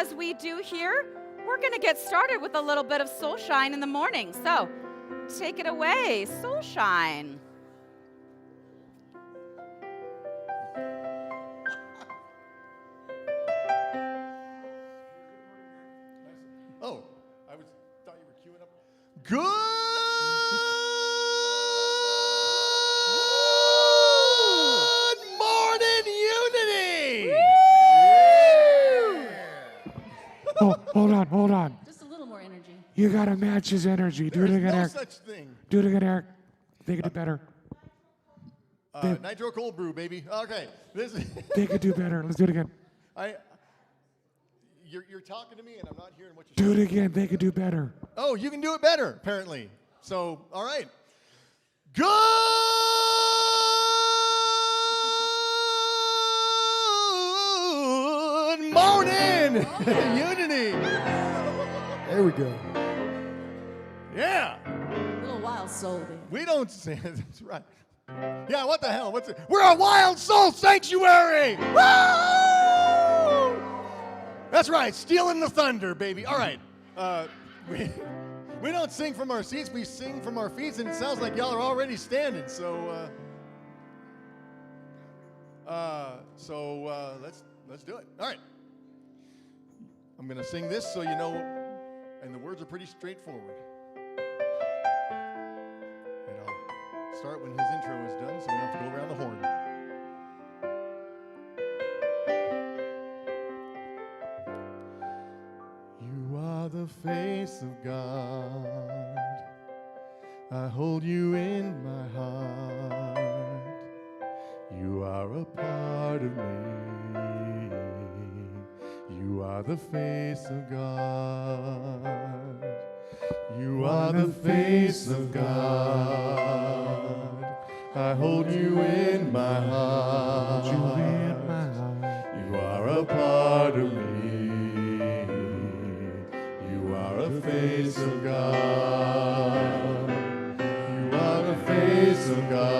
As we do here, we're going to get started with a little bit of soul shine in the morning. So take it away, soul shine. Oh, thought you were queuing up. Good morning, Unity! Oh, hold on. Just a little more energy. You gotta match his energy. Do it There's again, no Eric. such thing. Do it again, Eric. They could do better. Nitro cold brew, baby. Okay, They could do better. Let's do it again. You're talking to me, and I'm not hearing what you're Do saying. it again. They could do better. Oh, you can do it better, apparently. So, all right. Good morning, Unity. There we go. Yeah. A little wild soul there. We don't say that's right. Yeah, what the hell? What's it? We're a wild soul sanctuary. Woo! That's right, stealing the thunder, baby. All right. We don't sing from our seats, we sing from our feet, and it sounds like y'all are already standing. So let's do it. All right. I'm gonna sing this so you know, and the words are pretty straightforward. And I'll start when his intro is done, so we don't have to go around the horn. You are the face of God. I hold you in my heart. You are a part of me. You are the face of God. You are the face of God. I hold you in my heart. You are a part of me. You are a face of God. You are the face of God.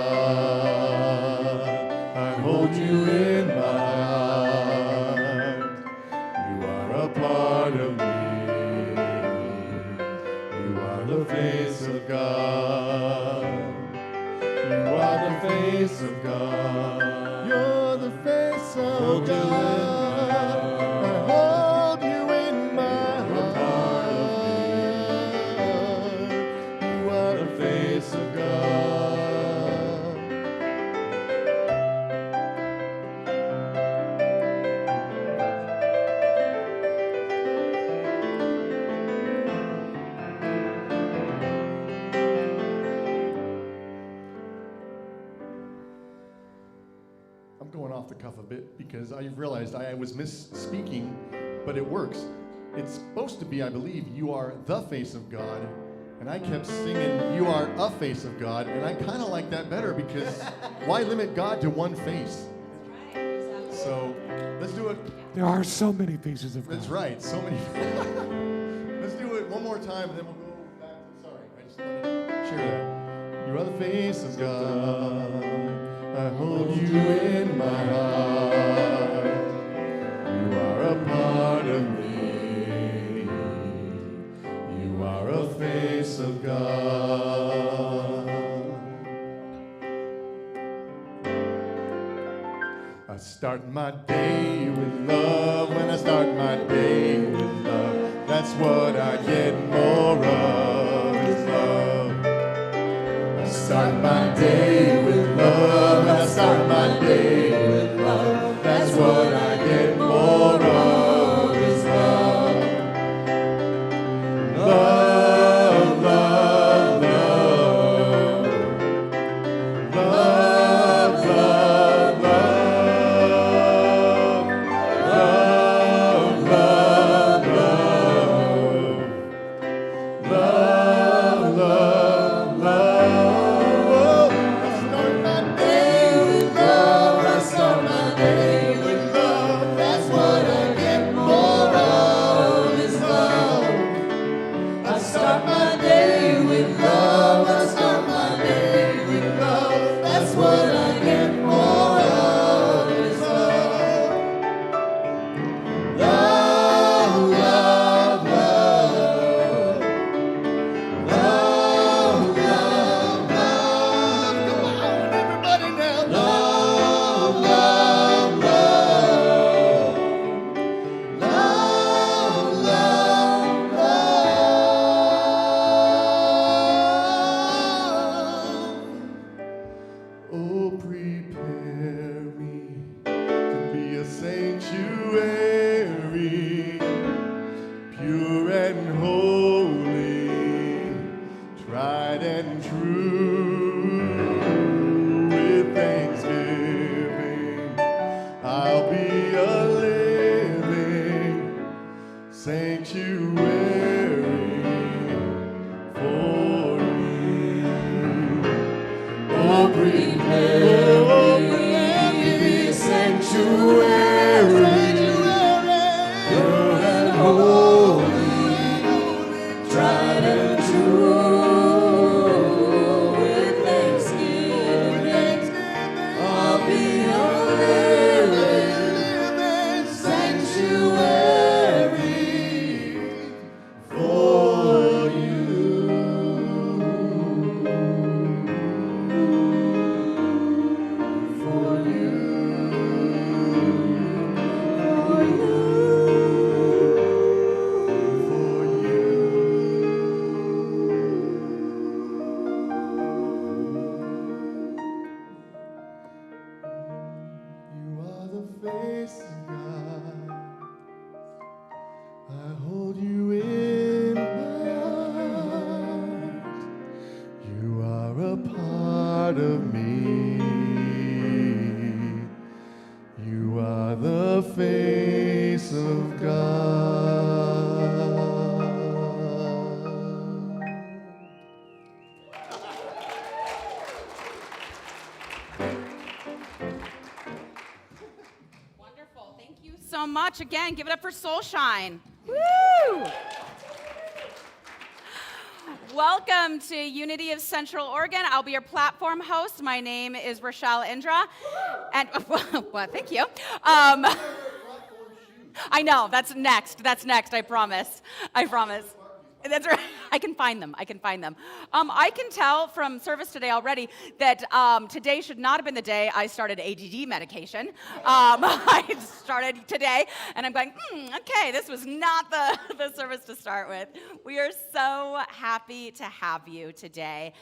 I hold you in my heart. You are a part of me. You are the face of God. You are the face of God. You're the face of God. I hold you in my heart. You are the face of God. I'm going off the cuff a bit because I realized I was misspeaking, but it works. It's supposed to be, I believe, you are the face of God, and I kept singing, you are a face of God, and I kind of like that better because why limit God to one face? So let's do it. There are so many faces of God. That's right, so many. Let's do it one more time, and then we'll go back. Sorry, I just wanted to share that. You are the face of God. I hold you in my heart. You are a part of me. You are a face of God. I start my day with love. When I start my day with love, that's what I get more of is love. I start my day with love. When I start my day with love, that's what I get more of is love. Love, love, love. Love, love, love. Love, love, love. Love, love, love. sanctuary for you. Oh, prepare me sanctuary, pure and holy, tried and true. With thanksgiving, I'll be a living sanctuary for you. For you. For you. For you. You are the face of God. I hold you in my heart. You are a part of me. You are the face of God. Wonderful. Thank you so much. Again, give it up for Soulshine. Woo! Welcome to Unity of Central Oregon. I'll be your platform host. My name is Rochelle Indra. And, well, thank you. I know, that's next. That's next, I promise. I promise. That's right. I can find them. I can tell from service today already that today should not have been the day I started ADD medication. I started today, and I'm going, okay, this was not the service to start with. We are so happy to have you today.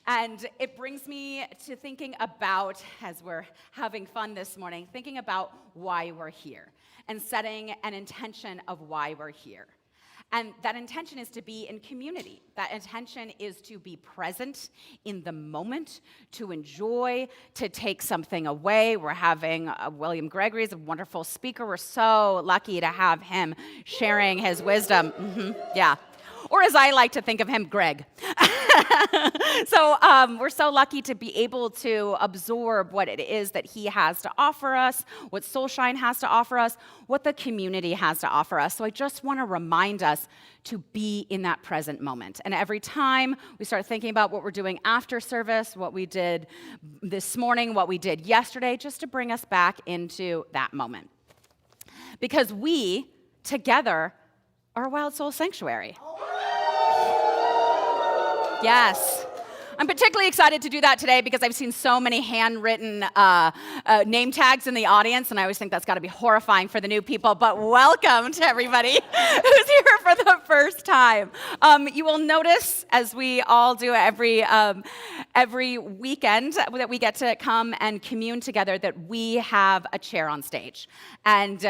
And it brings me to thinking about, as we're having fun this morning, thinking about why we're here and setting an intention of why we're here. And that intention is to be in community. That intention is to be present in the moment, to enjoy, to take something away. We're having William Gregory is a wonderful speaker. We're so lucky to have him sharing his wisdom. Yeah. Or as I like to think of him, Greg. So we're so lucky to be able to absorb what it is that he has to offer us, what Soulshine has to offer us, what the community has to offer us. So I just want to remind us to be in that present moment. And every time we start thinking about what we're doing after service, what we did this morning, what we did yesterday, just to bring us back into that moment. Because we, together, are a wild soul sanctuary. Yes. I'm particularly excited to do that today because I've seen so many handwritten name tags in the audience, and I always think that's got to be horrifying for the new people, but welcome to everybody who's here for the first time. You will notice, as we all do every weekend, that we get to come and commune together, that we have a chair on stage. And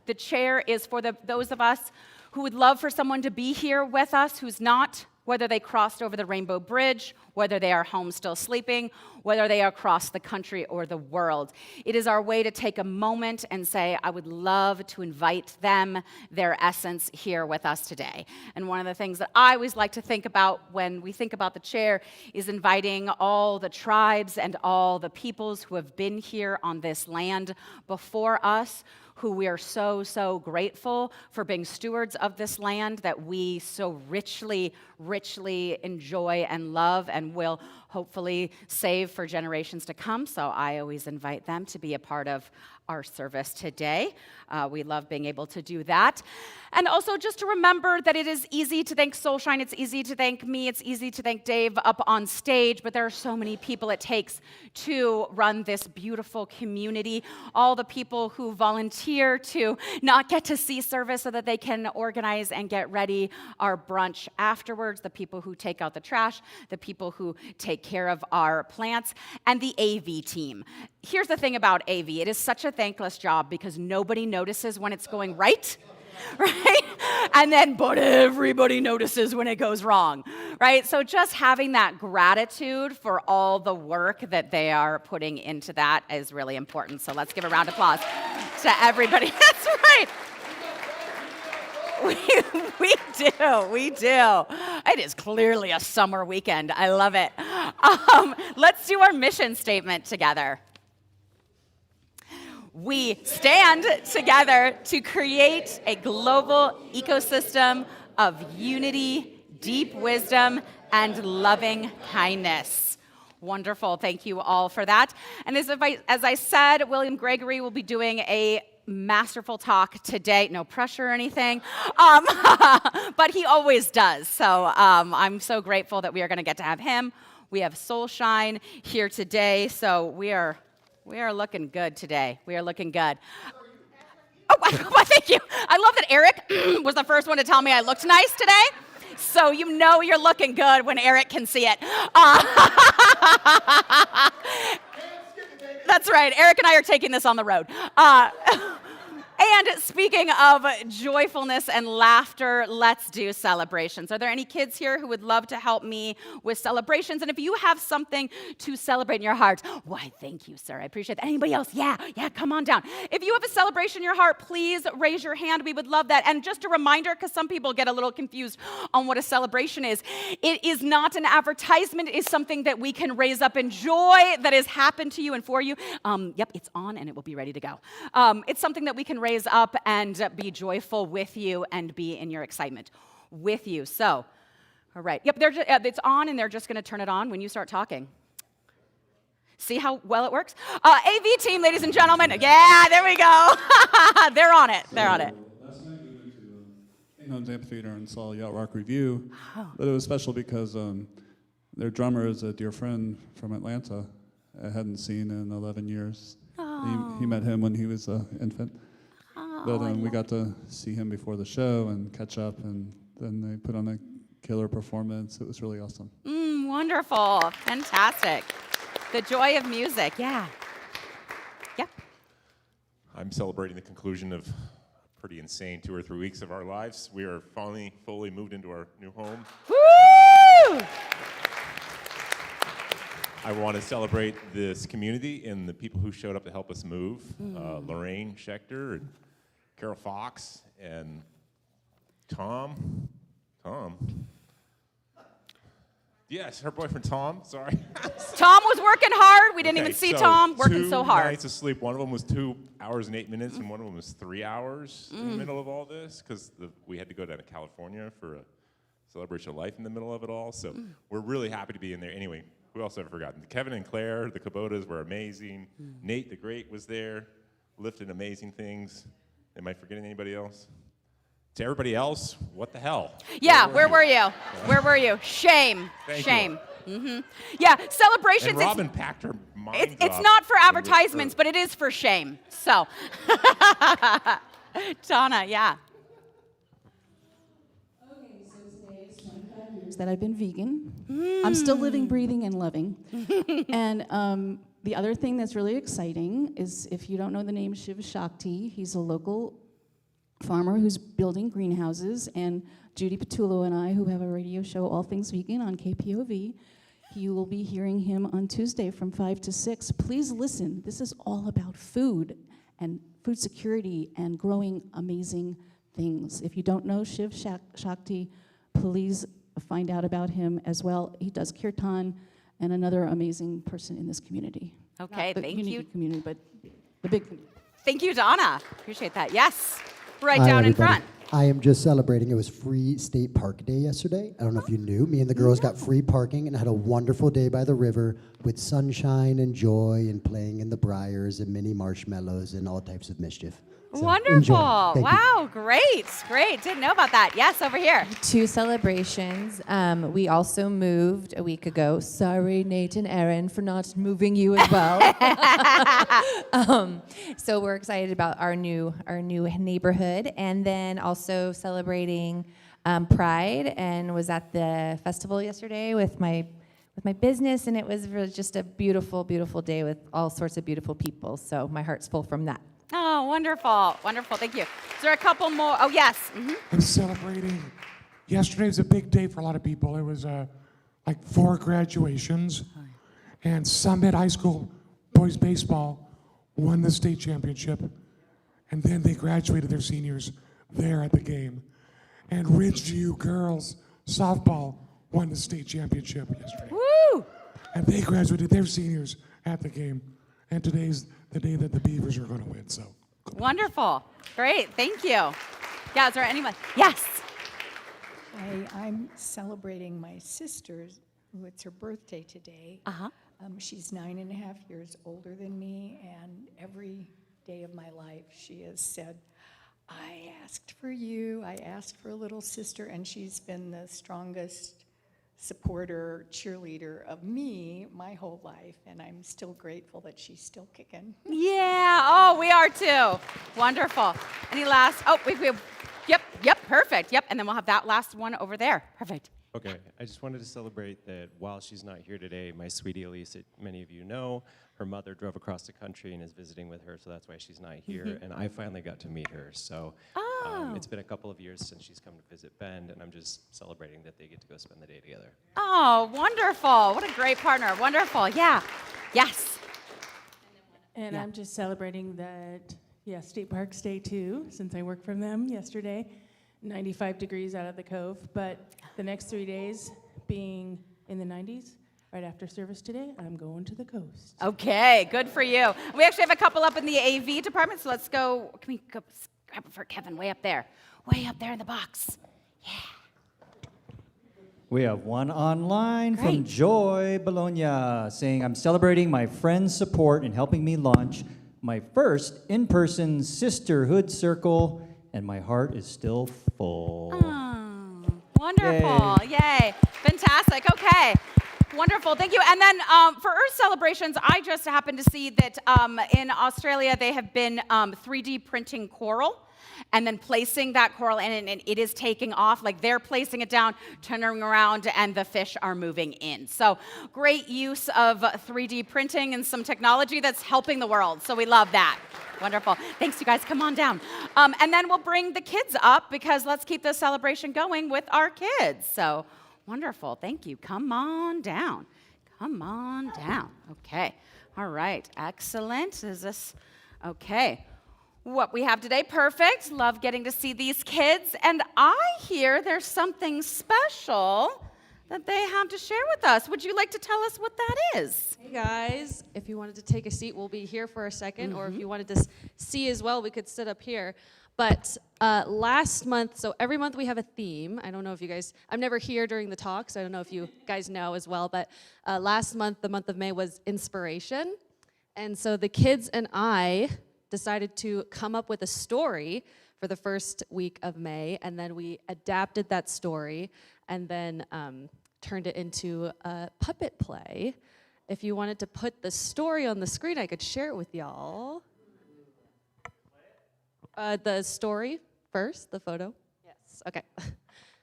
the chair is for those of us who would love for someone to be here with us who's not, whether they crossed over the Rainbow Bridge, whether they are home still sleeping, whether they are across the country or the world. It is our way to take a moment and say, I would love to invite them, their essence, here with us today. And one of the things that I always like to think about when we think about the chair is inviting all the tribes and all the peoples who have been here on this land before us, who we are so, so grateful for being stewards of this land that we so richly enjoy and love and will hopefully save for generations to come. So I always invite them to be a part of our service today. We love being able to do that. And also just to remember that it is easy to thank Soulshine, it's easy to thank me, it's easy to thank Dave up on stage, but there are so many people it takes to run this beautiful community. All the people who volunteer to not get to see service so that they can organize and get ready our brunch afterwards, the people who take out the trash, the people who take care of our plants, and the AV team. Here's the thing about AV. It is such a thankless job because nobody notices when it's going right? And then, but everybody notices when it goes wrong, right? So just having that gratitude for all the work that they are putting into that is really important. So let's give a round of applause to everybody. That's right. We do. It is clearly a summer weekend. I love it. Let's do our mission statement together. We stand together to create a global ecosystem of unity, deep wisdom, and loving kindness. Wonderful. Thank you all for that. And as I said, William Gregory will be doing a masterful talk today. No pressure or anything, but he always does. So I'm so grateful that we are going to get to have him. We have Soul Shine here today, so we are looking good today. We are looking good. Oh, thank you. I love that Eric was the first one to tell me I looked nice today. So you know you're looking good when Eric can see it. That's right. Eric and I are taking this on the road. And speaking of joyfulness and laughter, let's do celebrations. Are there any kids here who would love to help me with celebrations? And if you have something to celebrate in your heart, why, thank you, sir. I appreciate that. Anybody else? Yeah, come on down. If you have a celebration in your heart, please raise your hand. We would love that. And just a reminder, because some people get a little confused on what a celebration is, it is not an advertisement. It is something that we can raise up in joy that has happened to you and for you. Yep, it's on and it will be ready to go. It's something that we can raise up and be joyful with you and be in your excitement with you. So, all right. Yep, it's on and they're just going to turn it on when you start talking. See how well it works? AV team, ladies and gentlemen. Yeah, there we go. They're on it. They're on it. Last night we went to St. Helens Amphitheater and saw Yacht Rock Review, but it was special because their drummer is a dear friend from Atlanta I hadn't seen in 11 years. He met him when he was an infant. But we got to see him before the show and catch up, and then they put on a killer performance. It was really awesome. Wonderful. Fantastic. The joy of music. Yeah. Yep. I'm celebrating the conclusion of a pretty insane 2 or 3 weeks of our lives. We are finally fully moved into our new home. Woo! I want to celebrate this community and the people who showed up to help us move. Lorraine Schechter and Carol Fox and Tom. Yes, her boyfriend Tom, sorry. Tom was working hard. We didn't Okay, even see Tom working so hard. 2 nights of sleep. One of them was 2 hours and 8 minutes, and one of them was 3 hours in the middle of all this, because we had to go down to California for a celebration of life in the middle of it all. So we're really happy to be in there. Anyway, who else have I forgotten? Kevin and Claire, the Kubotas were amazing. Nate the Great was there, lifted amazing things. Am I forgetting anybody else? To everybody else, what the hell? Yeah, where were you? Where were you? Shame. Thank Shame. Yeah, celebrations. And Robin packed her mind It's off not for when we- advertisements, but it is for shame. So, Donna, yeah. Okay, so today is 25 years that I've been vegan. I'm still living, breathing, and loving. And the other thing that's really exciting is, if you don't know the name Shiv Shakti, he's a local farmer who's building greenhouses, and Judy Patullo and I, who have a radio show, All Things Vegan, on KPOV, you will be hearing him on Tuesday from 5 to 6. Please listen. This is all about food and food security and growing amazing things. If you don't know Shiv Shakti, please find out about him as well. He does kirtan, and another amazing person in this community. Okay, Not the thank community you. community, but the big community. Thank you, Donna. Appreciate that. Yes. Right Hi, down in everybody. front. I am just celebrating. It was Free State Park Day yesterday. I don't know if you knew. Me and the girls got free parking and had a wonderful day by the river with sunshine and joy and playing in the briars and mini marshmallows and all types of mischief. So, Wonderful. enjoy. Thank you. Wow, great. Didn't know about that. Yes, over here. 2 celebrations. We also moved a week ago. Sorry, Nate and Erin, for not moving you as well. So we're excited about our new neighborhood, and then also celebrating Pride, and was at the festival yesterday with my business, and it was really just a beautiful, beautiful day with all sorts of beautiful people. So my heart's full from that. Oh, wonderful. Thank you. Is there a couple more? Oh, yes. I'm celebrating. Yesterday was a big day for a lot of people. It was like 4 graduations, and Summit High School boys baseball won the state championship, and then they graduated their seniors there at the game. And Ridgeview girls softball won the state championship yesterday. Woo! And they graduated, they're seniors at the game. And today's the day that the Beavers are going to win, so. Wonderful. Great. Thank you. Yeah, is there anyone? Yes. I'm celebrating my sister's, it's her birthday today. Uh-huh. She's 9.5 years older than me, and every day of my life she has said, I asked for you, I asked for a little sister, and she's been the strongest supporter, cheerleader of me my whole life, and I'm still grateful that she's still kicking. Yeah. Oh, we are too. Wonderful. Any last? Oh, we Yep. Perfect. Yep. And then we'll have that last one over there. Perfect. Okay, I just wanted to celebrate that while she's not here today, my sweetie Elise, many of you know, her mother drove across the country and is visiting with her, so that's why she's not here. And I finally got to meet her. So it's been a couple of years since she's come to visit Bend, and I'm just celebrating that they get to go spend the day together. Oh, wonderful. What a great partner. Wonderful. Yeah. Yes. And I'm just celebrating that, State Parks Day too, since I worked from them yesterday. 95 degrees out of the Cove, but the next 3 days being in the 90s, right after service today, I'm going to the coast. Okay, good for you. We actually have a couple up in the AV department, so let's go. Can we go grab it for Kevin way up there? Way up there in the box. Yeah. We have one online from Great. Joy Bologna saying, I'm celebrating my friends' support in helping me launch my first in-person sisterhood circle, and my heart is still full. Oh, wonderful. Yay. Fantastic. Okay. Wonderful. Thank you. And then for Earth celebrations, I just happened to see that in Australia they have been 3D printing coral and then placing that coral in it, and it is taking off. Like they're placing it down, turning around, and the fish are moving in. So great use of 3D printing and some technology that's helping the world. So we love that. Wonderful. Thanks, you guys. Come on down. And then we'll bring the kids up because let's keep this celebration going with our kids. So wonderful. Thank you. Come on down. Come on down. Okay. All right. Excellent. Is this okay? What we have today, perfect. Love getting to see these kids. And I hear there's something special that they have to share with us. Would you like to tell us what that is? Hey guys, if you wanted to take a seat, we'll be here for a second, or if you wanted to see as well, we could sit up here. But last month, so every month we have a theme. I don't know if you guys, I'm never here during the talk, so I don't know if you guys know as well, but last month, the month of May, was inspiration. And so the kids and I decided to come up with a story for the first week of May, and then we adapted that story and then turned it into a puppet play. If you wanted to put the story on the screen, I could share it with y'all. The story first, the photo? Yes, okay.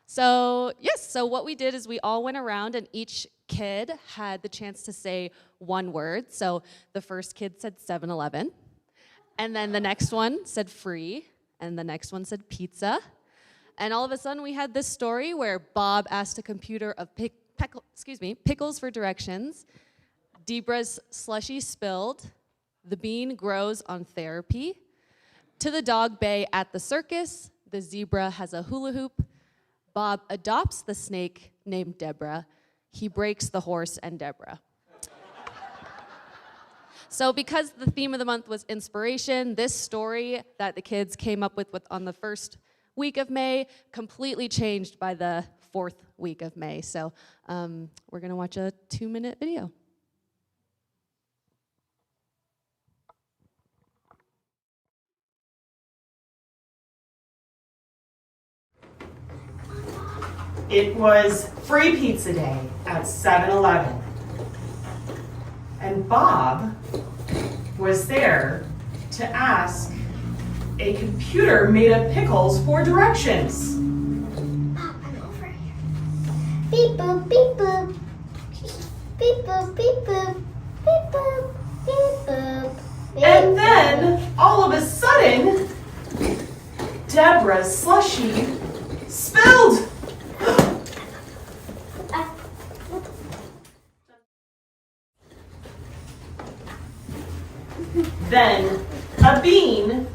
So what we did is we all went around and each kid had the chance to say one word. So the first kid said 7-Eleven. And then the next one said free, and the next one said pizza. And all of a sudden, we had this story where Bob asked a computer of pickles for directions. Debra's slushy spilled. The bean grows on therapy. To the dog bay at the circus. The zebra has a hula hoop. Bob adopts the snake named Deborah. He breaks the horse and Deborah. So because the theme of the month was inspiration, this story that the kids came up with on the first week of May completely changed by the fourth week of May. So we're going to watch a 2-minute video. It was free pizza day at 7-Eleven. And Bob was there to ask a computer made of pickles for directions. Bob, I'm over here. Beep boop, beep boop. Beep boop, beep boop. Beep boop, beep boop. Beep And then, all of a sudden, Deborah's slushie spilled. Then a bean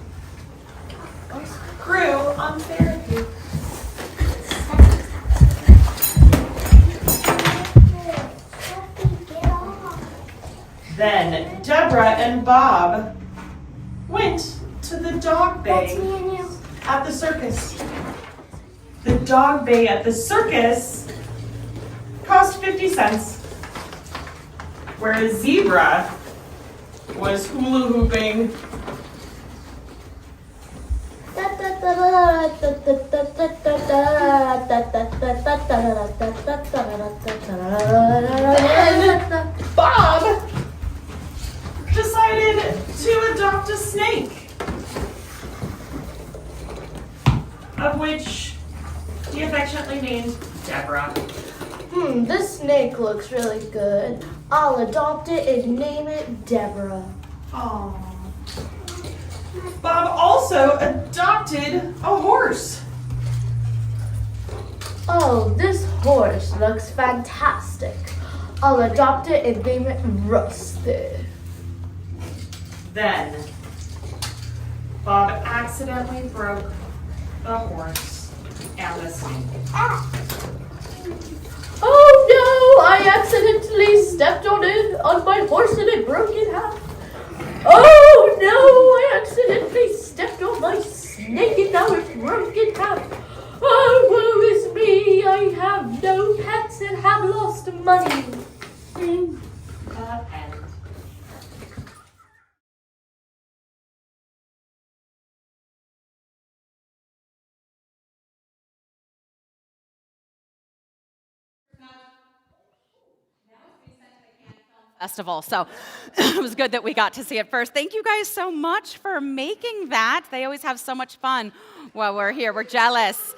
grew on therapy. Deborah and Bob went to the dog bay That's me and you. at the circus. The dog bay at the circus cost 50 cents, whereas Zebra was hula hooping. Then Bob decided to adopt a snake, of which he affectionately named Deborah. This snake looks really good. I'll adopt it and name it Deborah. Aww. Bob also adopted a horse. Oh, this horse looks fantastic. I'll adopt it and name it Rusty. Then Bob accidentally broke the horse and the snake. Oh no! I accidentally stepped on my horse and it broke in half. Oh no! I accidentally stepped on my snake and now it's broke in half. Oh, woe is me! I have no pets and have lost money. The end. Festival. So it was good that we got to see it first. Thank you guys so much for making that. They always have so much fun while we're here. We're jealous.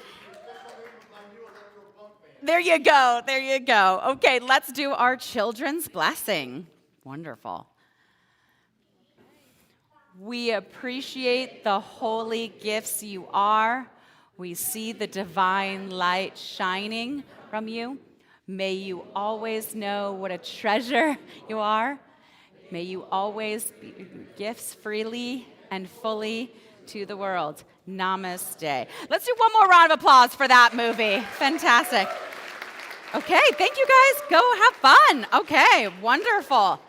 There you go. There you go. Okay, let's do our children's blessing. Wonderful. We appreciate the holy gifts you are. We see the divine light shining from you. May you always know what a treasure you are. May you always be gifts freely and fully to the world. Namaste. Let's do one more round of applause for that movie. Fantastic. Okay, thank you guys. Go have fun. Okay, wonderful.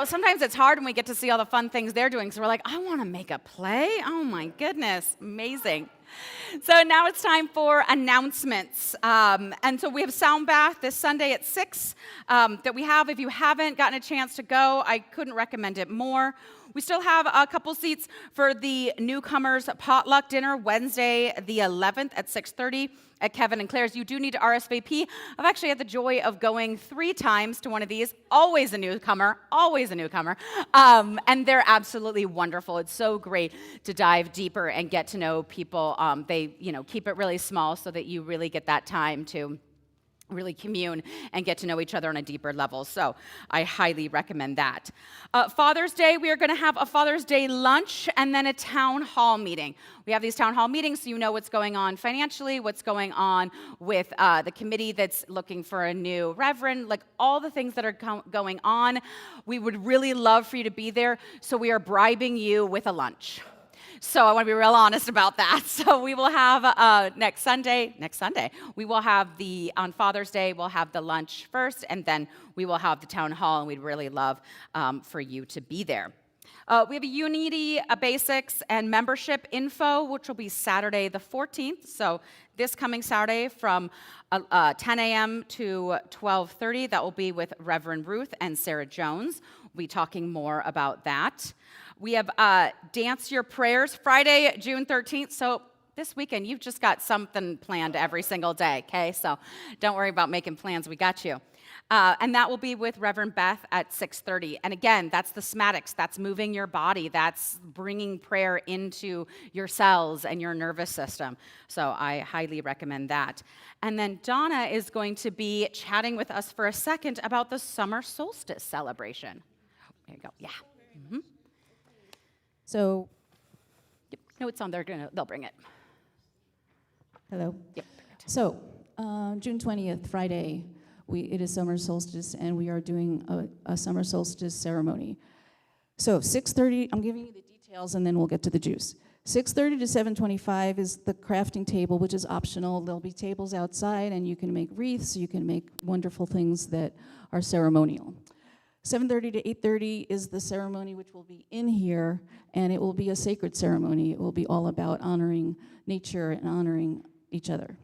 Sometimes it's hard when we get to see all the fun things they're doing. So we're like, I want to make a play. Oh my goodness, amazing. So now it's time for announcements. And so we have Sound Bath this Sunday at 6 that we have. If you haven't gotten a chance to go, I couldn't recommend it more. We still have a couple seats for the newcomers potluck dinner Wednesday the 11th at 6:30 at Kevin and Claire's. You do need to RSVP. I've actually had the joy of going 3 times to one of these. Always a newcomer, always a newcomer. And they're absolutely wonderful. It's so great to dive deeper and get to know people. They keep it really small so that you really get that time to really commune and get to know each other on a deeper level. So I highly recommend that. Father's Day, we are going to have a Father's Day lunch and then a town hall meeting. We have these town hall meetings so you know what's going on financially, what's going on with the committee that's looking for a new reverend, like all the things that are going on. We would really love for you to be there, so we are bribing you with a lunch. So I want to be real honest about that. So we will have next Sunday, we will have on Father's Day, we'll have the lunch first, and then we will have the town hall, and we'd really love for you to be there. We have a Unity Basics and membership info, which will be Saturday the 14th. So this coming Saturday from 10 a.m. to 12:30. That will be with Reverend Ruth and Sarah Jones. We'll be talking more about that. We have Dance Your Prayers, Friday, June 13th. So this weekend, you've just got something planned every single day, okay? So don't worry about making plans. We got you. And that will be with Reverend Beth at 6:30. And again, that's the somatics. That's moving your body. That's bringing prayer into your cells and your nervous system. So I highly recommend that. And then Donna is going to be chatting with us for a second about the summer solstice celebration. There you go. Yeah. Mm-hmm. So, no, it's on there. They'll bring it. hello. Yep. So, June 20th, Friday, it is summer solstice, and we are doing a summer solstice ceremony. So 6:30, I'm giving you the details, and then we'll get to the juice. 6:30 to 7:25 is the crafting table, which is optional. There'll be tables outside, and you can make wreaths. You can make wonderful things that are ceremonial. 7:30 to 8:30 is the ceremony, which will be in here, and it will be a sacred ceremony. It will be all about honoring nature and honoring each other.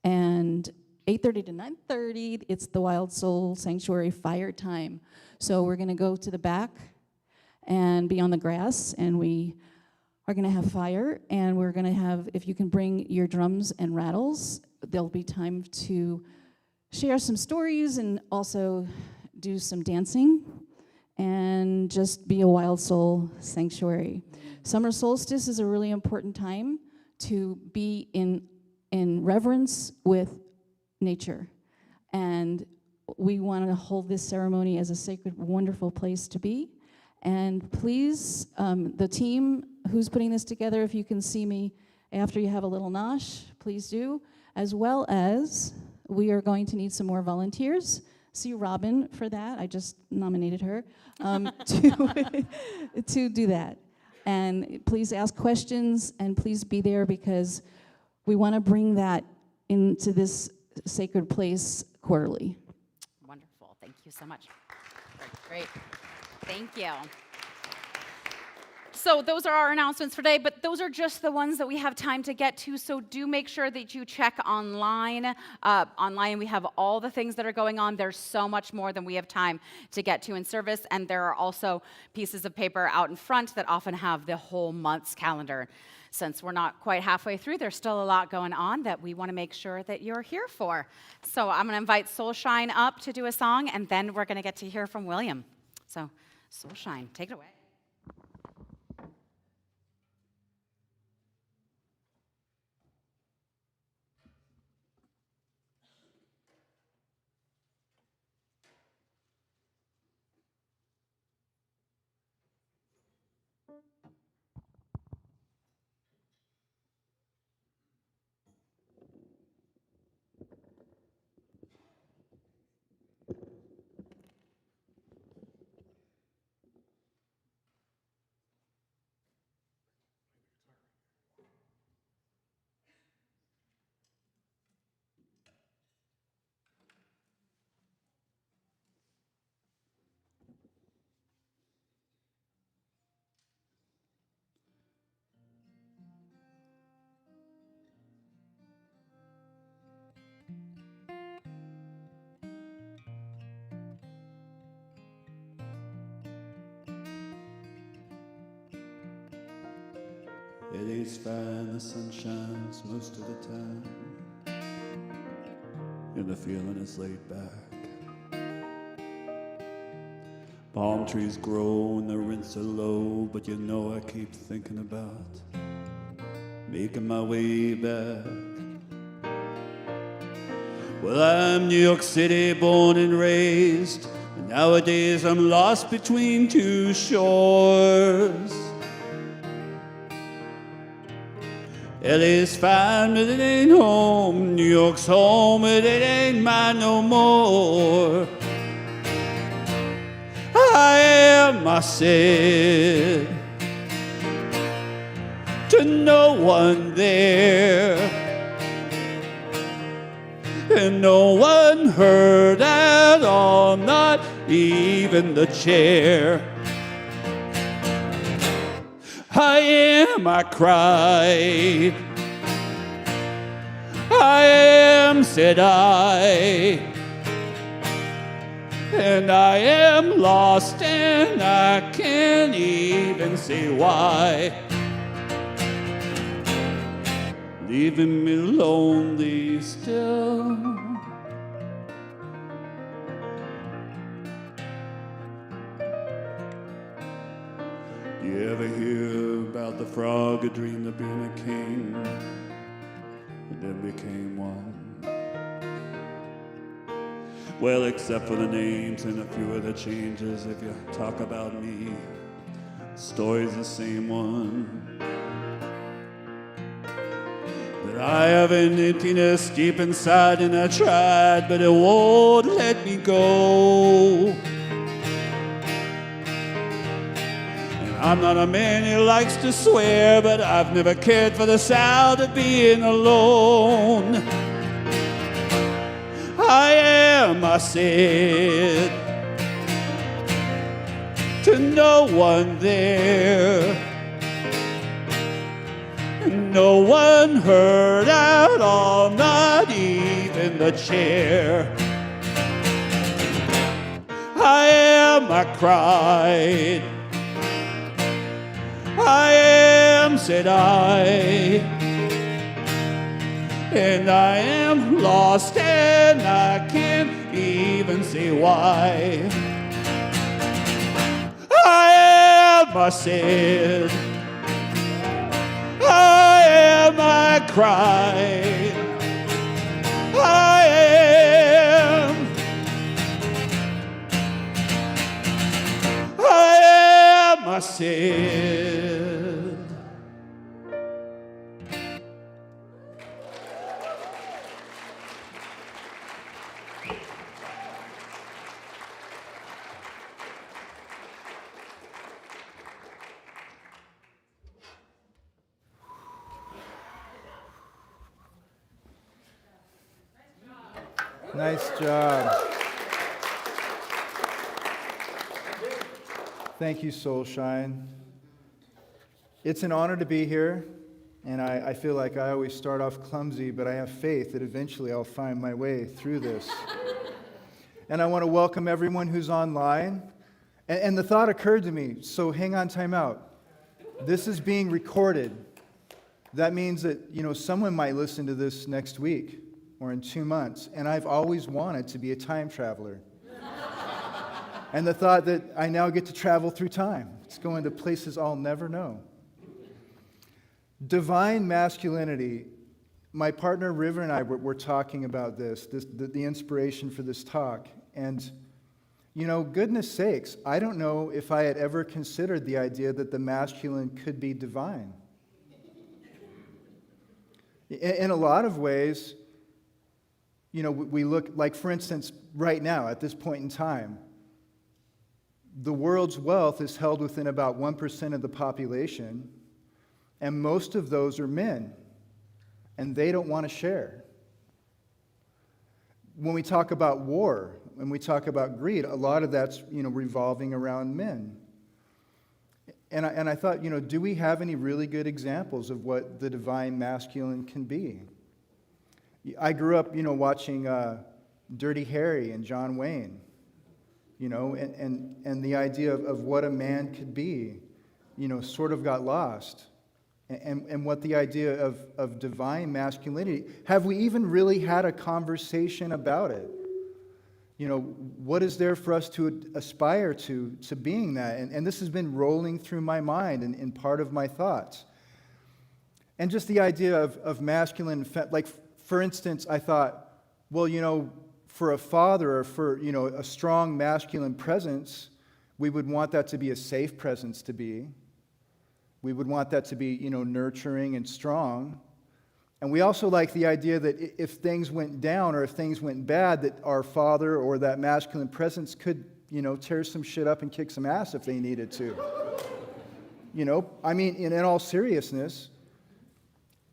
And 8:30 to 9:30, it's the Wild Soul Sanctuary fire time. So we're going to go to the back and be on the grass, and we are going to have fire, and we're going to have, if you can bring your drums and rattles, there'll be time to share some stories and also do some dancing and just be a wild soul sanctuary. Summer solstice is a really important time to be in reverence with nature. And we want to hold this ceremony as a sacred, wonderful place to be. And please, the team who's putting this together, if you can see me after you have a little nosh, please do. As well as, we are going to need some more volunteers. See Robin for that. I just nominated her to do that. And please ask questions, and please be there, because we want to bring that into this sacred place quarterly. Wonderful. Thank you so much. Great. Thank you. So those are our announcements for today, but those are just the ones that we have time to get to, so do make sure that you check online. Online, we have all the things that are going on. There's so much more than we have time to get to in service, and there are also pieces of paper out in front that often have the whole month's calendar. Since we're not quite halfway through, there's still a lot going on that we want to make sure that you're here for. So I'm going to invite Soulshine up to do a song, and then we're going to get to hear from William. So Soulshine, take it away. It is fine, the sun shines most of the time, and the feeling is laid back. Palm trees grow and the rents are low, but you know I keep thinking about making my way back. Well, I'm New York City born and raised, and nowadays I'm lost between two shores. LA's fine, but it ain't home. New York's home, but it ain't mine no more. I am, I said, to no one there, and no one heard at all, not even the chair. I am, I cried. I am, said I. And I am lost and I can't even say why. Leaving me lonely still. You ever hear about the frog who dreamed of being a king and then became one? Well, except for the names and a few of the changes, if you talk about me, the story's the same one. But I have an emptiness deep inside, and I tried, but it won't let me go. I'm not a man who likes to swear, but I've never cared for the sound of being alone. I am, I said, no one there. No one heard at all, not even the chair. I cried. Said I. And I am lost and I can't even say why. I said. I cried. I said. Nice job. Thank you, Soulshine. It's an honor to be here, and I feel like I always start off clumsy, but I have faith that eventually I'll find my way through this. And I want to welcome everyone who's online. And the thought occurred to me, so hang on, time out. This is being recorded. That means that, someone might listen to this next week or in 2 months, and I've always wanted to be a time traveler. And the thought that I now get to travel through time. It's going to places I'll never know. Divine masculinity. My partner River and I were talking about the inspiration for this talk. And, goodness sakes, I don't know if I had ever considered the idea that the masculine could be divine. In a lot of ways, we look, like for instance, right now, at this point in time, the world's wealth is held within about 1% of the population, and most of those are men, and they don't want to share. When we talk about war, when we talk about greed, a lot of that's, revolving around men. And I thought, do we have any really good examples of what the divine masculine can be? I grew up, watching Dirty Harry and John Wayne. And the idea of what a man could be, sort of got lost. And what the idea of divine masculinity, have we even really had a conversation about it? What is there for us to aspire to being that? And this has been rolling through my mind and part of my thoughts. And just the idea of masculine, like for instance, I thought, well, for a father or for, a strong masculine presence, we would want that to be a safe presence to be. We would want that to be, nurturing and strong. And we also like the idea that if things went down or if things went bad, that our father or that masculine presence could, tear some shit up and kick some ass if they needed to. In all seriousness.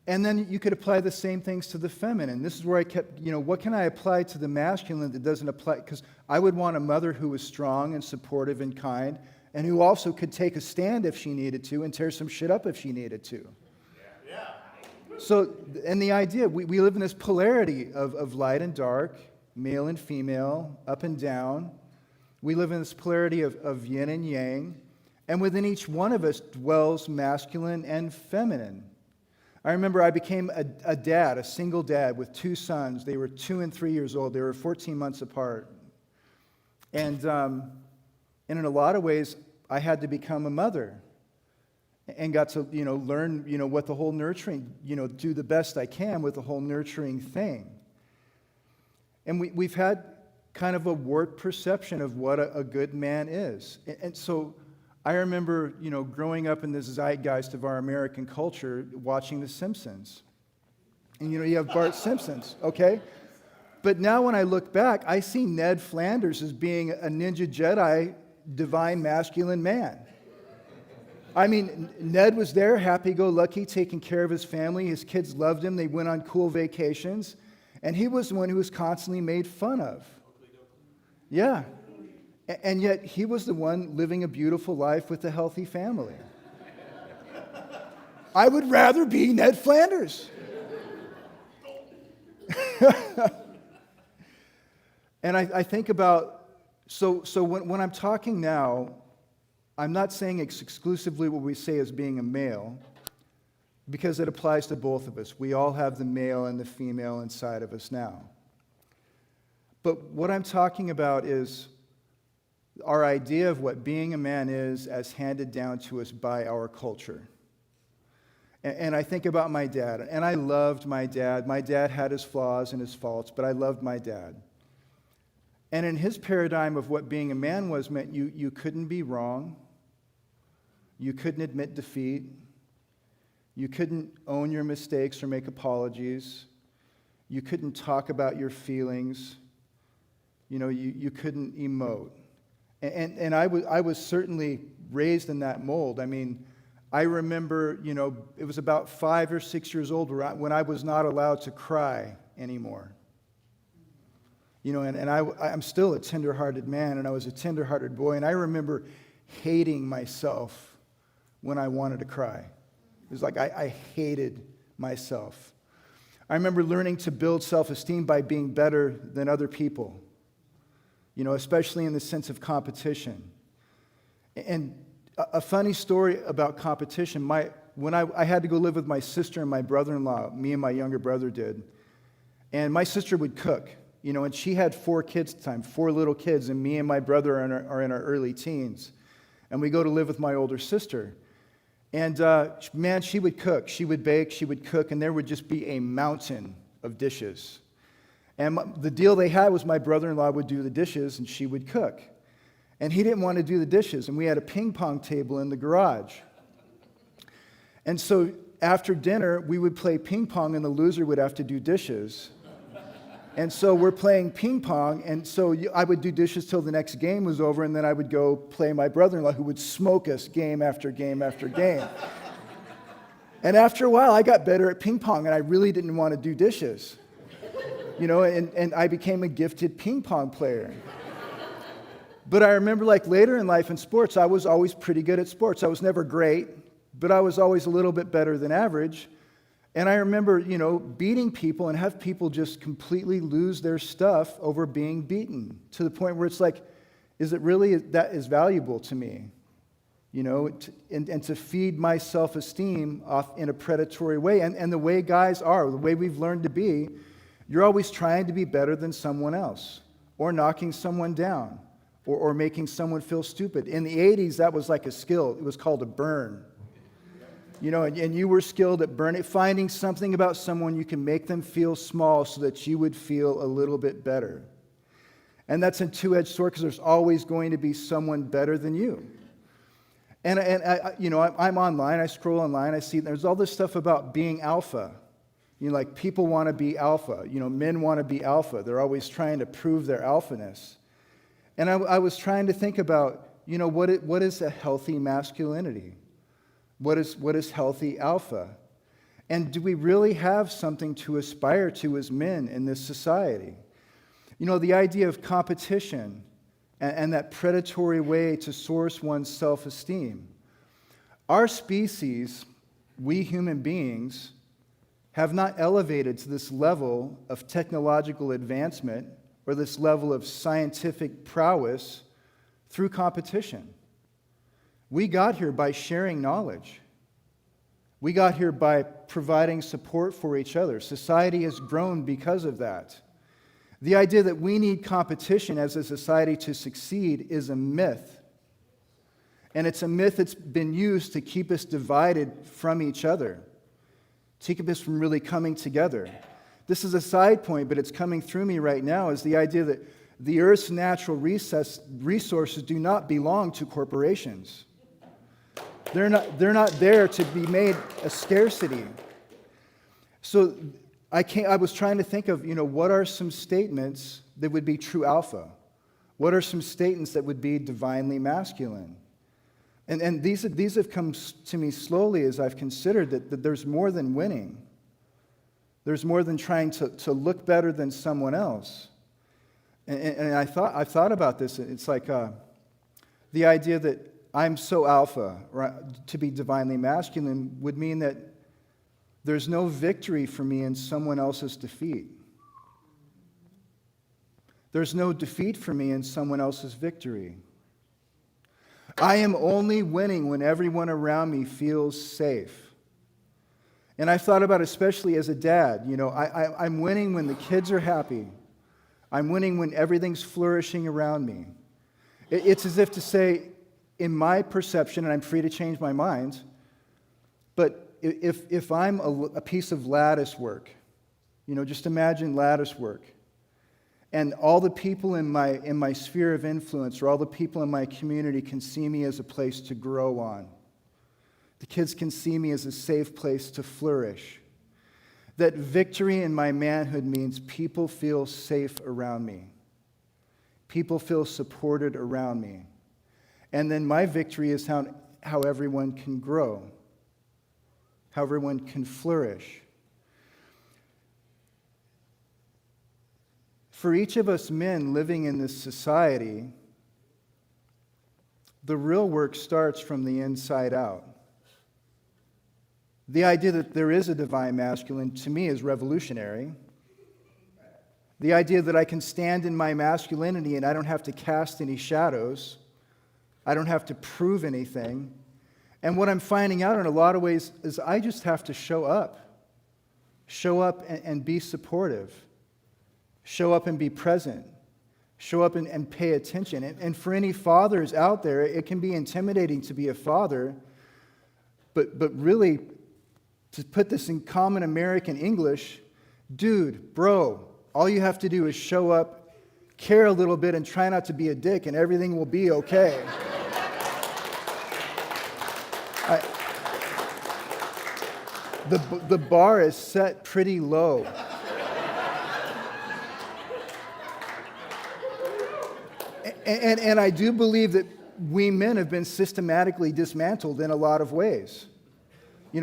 And then you could apply the same things to the feminine. This is where I kept, what can I apply to the masculine that doesn't apply? Because I would want a mother who was strong and supportive and kind, and who also could take a stand if she needed to and tear some shit up if she needed to. Yeah. So, and the idea, we live in this polarity of light and dark, male and female, up and down. We live in this polarity of yin and yang, and within each one of us dwells masculine and feminine. I remember I became a dad, a single dad with 2 sons. They were 2 and 3 years old. They were 14 months apart. And in a lot of ways, I had to become a mother and got to, learn, what the whole nurturing, do the best I can with the whole nurturing thing. And we've had kind of a warped perception of what a good man is. And so I remember, growing up in this zeitgeist of our American culture, watching The Simpsons. And, you have Bart Simpson's, okay? But now when I look back, I see Ned Flanders as being a Ninja Jedi, divine masculine man. Ned was there, happy-go-lucky, taking care of his family. His kids loved him. They went on cool vacations. And he was the one who was constantly made fun of. Yeah. And yet he was the one living a beautiful life with a healthy family. I would rather be Ned Flanders. And I think about, so when I'm talking now, I'm not saying it's exclusively what we say as being a male, because it applies to both of us. We all have the male and the female inside of us now. But what I'm talking about is our idea of what being a man is as handed down to us by our culture. And I think about my dad, and I loved my dad. My dad had his flaws and his faults, but I loved my dad. And in his paradigm of what being a man was meant you couldn't be wrong, you couldn't admit defeat, you couldn't own your mistakes or make apologies, you couldn't talk about your feelings, you couldn't emote. And I was certainly raised in that mold. I mean, I remember, it was about 5 or 6 years old when I was not allowed to cry anymore. And I'm still a tender-hearted man, and I was a tender-hearted boy, and I remember hating myself when I wanted to cry. It was like I hated myself. I remember learning to build self-esteem by being better than other people, especially in the sense of competition. And a funny story about competition, when I had to go live with my sister and my brother-in-law, me and my younger brother did, and my sister would cook, and she had 4 kids at the time, 4 little kids, and me and my brother are in our early teens. And we go to live with my older sister. And man, she would cook, she would bake, she would cook, and there would just be a mountain of dishes. And the deal they had was my brother-in-law would do the dishes and she would cook. And he didn't want to do the dishes, and we had a ping pong table in the garage. And so after dinner, we would play ping pong, and the loser would have to do dishes. And so we're playing ping pong, and so I would do dishes till the next game was over, and then I would go play my brother-in-law, who would smoke us game after game after game. And after a while, I got better at ping pong, and I really didn't want to do dishes. And I became a gifted ping pong player. But I remember, later in life in sports, I was always pretty good at sports. I was never great, but I was always a little bit better than average. And I remember, beating people and have people just completely lose their stuff over being beaten, to the point where it's like, is it really that is valuable to me? And to feed my self-esteem off in a predatory way. And the way guys are, the way we've learned to be, you're always trying to be better than someone else, or knocking someone down, or making someone feel stupid. In the 80s, that was like a skill. It was called a burn. And you were skilled at finding something about someone you can make them feel small so that you would feel a little bit better. And that's a two-edged sword, because there's always going to be someone better than you. And I'm online, I scroll online, I see there's all this stuff about being alpha. People want to be alpha. Men want to be alpha. They're always trying to prove their alphaness. And I was trying to think about, what is a healthy masculinity? What is healthy alpha? And do we really have something to aspire to as men in this society? The idea of competition and that predatory way to source one's self-esteem. Our species, we human beings, have not elevated to this level of technological advancement or this level of scientific prowess through competition. We got here by sharing knowledge. We got here by providing support for each other. Society has grown because of that. The idea that we need competition as a society to succeed is a myth. And it's a myth that's been used to keep us divided from each other, to keep us from really coming together. This is a side point, but it's coming through me right now, is the idea that the Earth's natural resources do not belong to corporations. They're not there to be made a scarcity. So I was trying to think of, what are some statements that would be true alpha? What are some statements that would be divinely masculine? And these have come to me slowly as I've considered that there's more than winning. There's more than trying to look better than someone else. And I've thought about this. It's like the idea that I'm so alpha, right, to be divinely masculine would mean that there's no victory for me in someone else's defeat. There's no defeat for me in someone else's victory. I am only winning when everyone around me feels safe. And I've thought about, especially as a dad, I'm winning when the kids are happy. I'm winning when everything's flourishing around me. It's as if to say, in my perception, and I'm free to change my mind, but if I'm a piece of lattice work, just imagine lattice work, and all the people in my sphere of influence, or all the people in my community can see me as a place to grow on. The kids can see me as a safe place to flourish. That victory in my manhood means people feel safe around me. People feel supported around me. And then my victory is how everyone can grow, how everyone can flourish. For each of us men living in this society, the real work starts from the inside out. The idea that there is a divine masculine, to me, is revolutionary. The idea that I can stand in my masculinity and I don't have to cast any shadows. I don't have to prove anything. And what I'm finding out in a lot of ways is I just have to show up. Show up and be supportive. Show up and be present. Show up and pay attention. And for any fathers out there, it can be intimidating to be a father, but really, to put this in common American English, dude, bro, all you have to do is show up, care a little bit, and try not to be a dick, and everything will be okay. The bar is set pretty low. And I do believe that we men have been systematically dismantled in a lot of ways.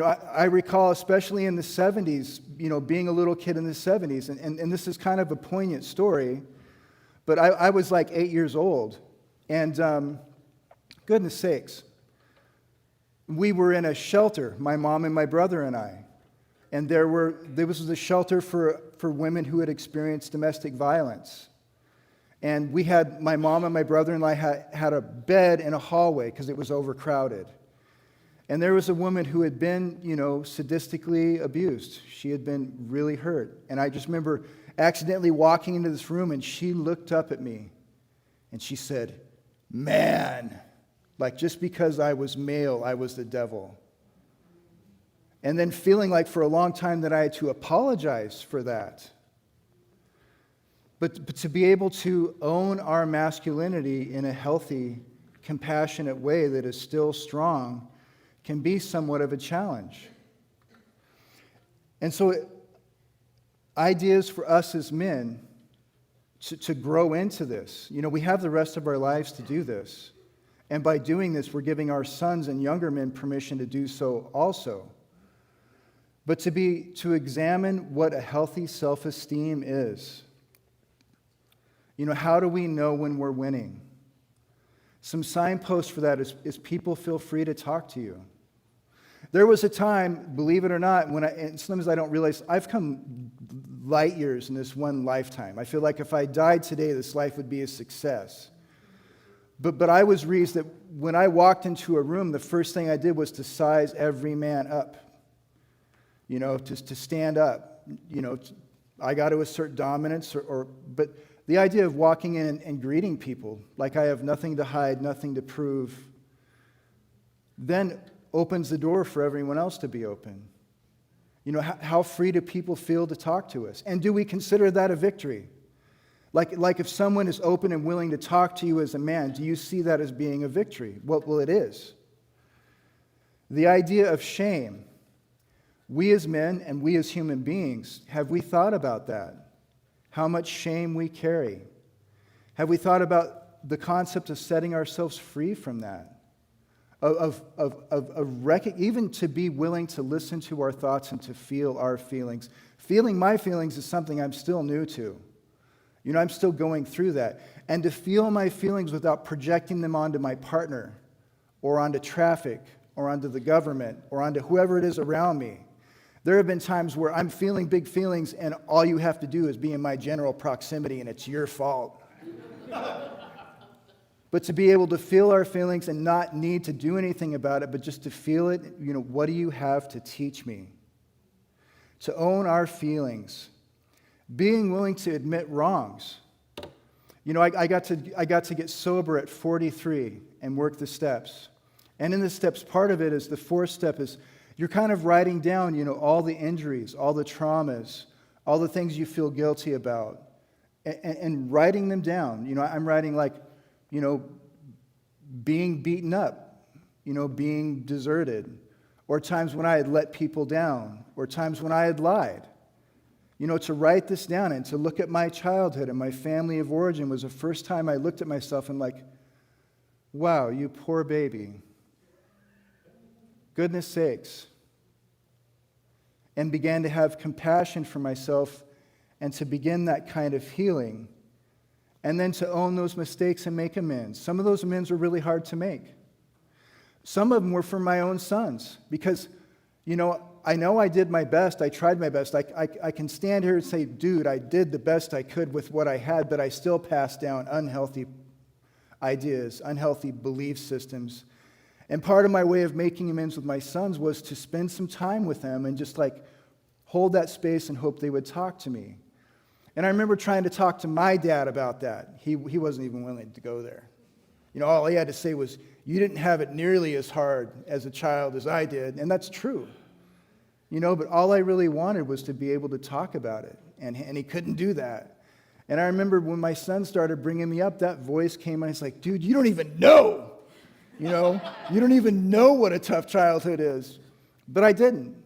I recall, especially in the 70s, being a little kid in the 70s, and this is kind of a poignant story, but I was like 8 years old, and goodness sakes, we were in a shelter, my mom and my brother and I, and there was a shelter for women who had experienced domestic violence. And my mom and my brother-in-law had a bed in a hallway because it was overcrowded. And there was a woman who had been, sadistically abused. She had been really hurt. And I just remember accidentally walking into this room, and she looked up at me, and she said, "Man," like just because I was male, I was the devil. And then feeling like for a long time that I had to apologize for that. But to be able to own our masculinity in a healthy, compassionate way that is still strong can be somewhat of a challenge. And so ideas for us as men to grow into this. We have the rest of our lives to do this. And by doing this, we're giving our sons and younger men permission to do so also. But to examine what a healthy self-esteem is. How do we know when we're winning? Some signposts for that is people feel free to talk to you. There was a time, believe it or not, and sometimes I don't realize, I've come light years in this one lifetime. I feel like if I died today, this life would be a success. But I was raised that when I walked into a room, the first thing I did was to size every man up. Just to stand up. I got to assert dominance, but the idea of walking in and greeting people like I have nothing to hide, nothing to prove, then opens the door for everyone else to be open. How free do people feel to talk to us? And do we consider that a victory? Like if someone is open and willing to talk to you as a man, do you see that as being a victory? Well, it is. The idea of shame. We as men and we as human beings, have we thought about that? How much shame we carry? Have we thought about the concept of setting ourselves free from that? Even to be willing to listen to our thoughts and to feel our feelings. Feeling my feelings is something I'm still new to. You know, I'm still going through that. And to feel my feelings without projecting them onto my partner or onto traffic or onto the government or onto whoever it is around me. There have been times where I'm feeling big feelings and all you have to do is be in my general proximity and it's your fault. But to be able to feel our feelings and not need to do anything about it, but just to feel it, you know, what do you have to teach me? To own our feelings. Being willing to admit wrongs. You know, I got to get sober at 43 and work the steps. And in the steps, part of it is the fourth step is you're kind of writing down, you know, all the injuries, all the traumas, all the things you feel guilty about, and writing them down. You know, I'm writing like, you know, being beaten up, you know, being deserted, or times when I had let people down, or times when I had lied. You know, to write this down and to look at my childhood and my family of origin was the first time I looked at myself and like, wow, you poor baby. Goodness sakes. And began to have compassion for myself and to begin that kind of healing. And then to own those mistakes and make amends. Some of those amends were really hard to make. Some of them were for my own sons because, you know I did my best. I tried my best. I can stand here and say, dude, I did the best I could with what I had, but I still passed down unhealthy ideas, unhealthy belief systems. And part of my way of making amends with my sons was to spend some time with them and just like hold that space and hope they would talk to me. And I remember trying to talk to my dad about that. He wasn't even willing to go there. You know, all he had to say was, you didn't have it nearly as hard as a child as I did. And that's true. You know, but all I really wanted was to be able to talk about it. And he couldn't do that. And I remember when my son started bringing me up, that voice came and I was like, dude, you don't even know. You know, you don't even know what a tough childhood is. But I didn't.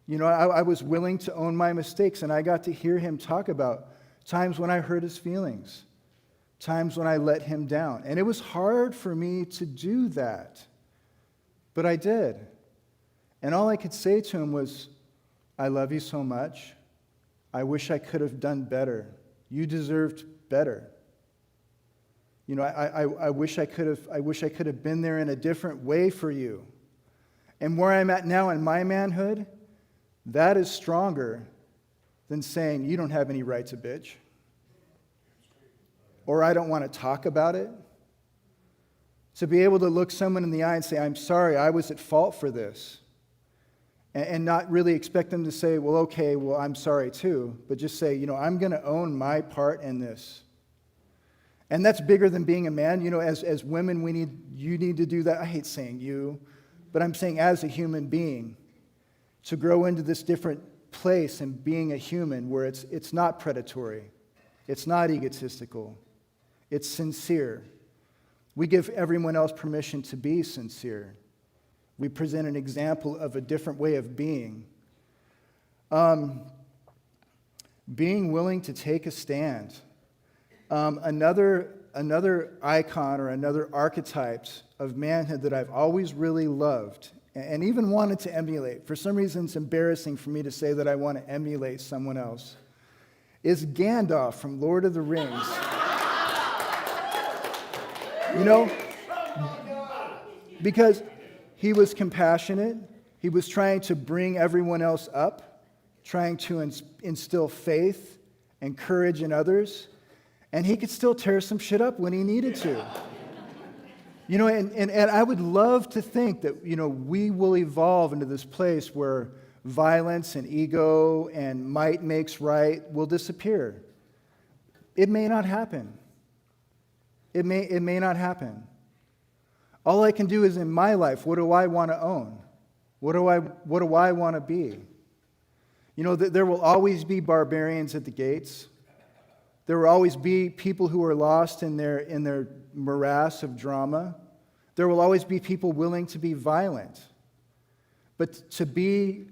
You know, I was willing to own my mistakes, and I got to hear him talk about times when I hurt his feelings, times when I let him down. And it was hard for me to do that, but I did. And all I could say to him was, I love you so much. I wish I could have done better. You deserved better. You know, I wish I could have been there in a different way for you. And where I'm at now in my manhood, that is stronger than saying you don't have any right to bitch. Or I don't want to talk about it. To be able to look someone in the eye and say, I'm sorry, I was at fault for this. And not really expect them to say, well, okay, well, I'm sorry too. But just say, you know, I'm going to own my part in this. And that's bigger than being a man. You know, as women, you need to do that. I hate saying you, but I'm saying as a human being, to grow into this different place and being a human where it's not predatory, it's not egotistical, it's sincere. We give everyone else permission to be sincere. We present an example of a different way of being. Being willing to take a stand. Another icon or another archetype of manhood that I've always really loved and even wanted to emulate. For some reason, it's embarrassing for me to say that I want to emulate someone else. Is Gandalf from Lord of the Rings. You know, because he was compassionate. He was trying to bring everyone else up, trying to instill faith and courage in others. And he could still tear some shit up when he needed to. You know, and I would love to think that, you know, we will evolve into this place where violence and ego and might makes right will disappear. It may not happen. It may not happen. All I can do is in my life, what do I want to own? What do I want to be? You know, there will always be barbarians at the gates. There will always be people who are lost in their morass of drama. There will always be people willing to be violent. But to be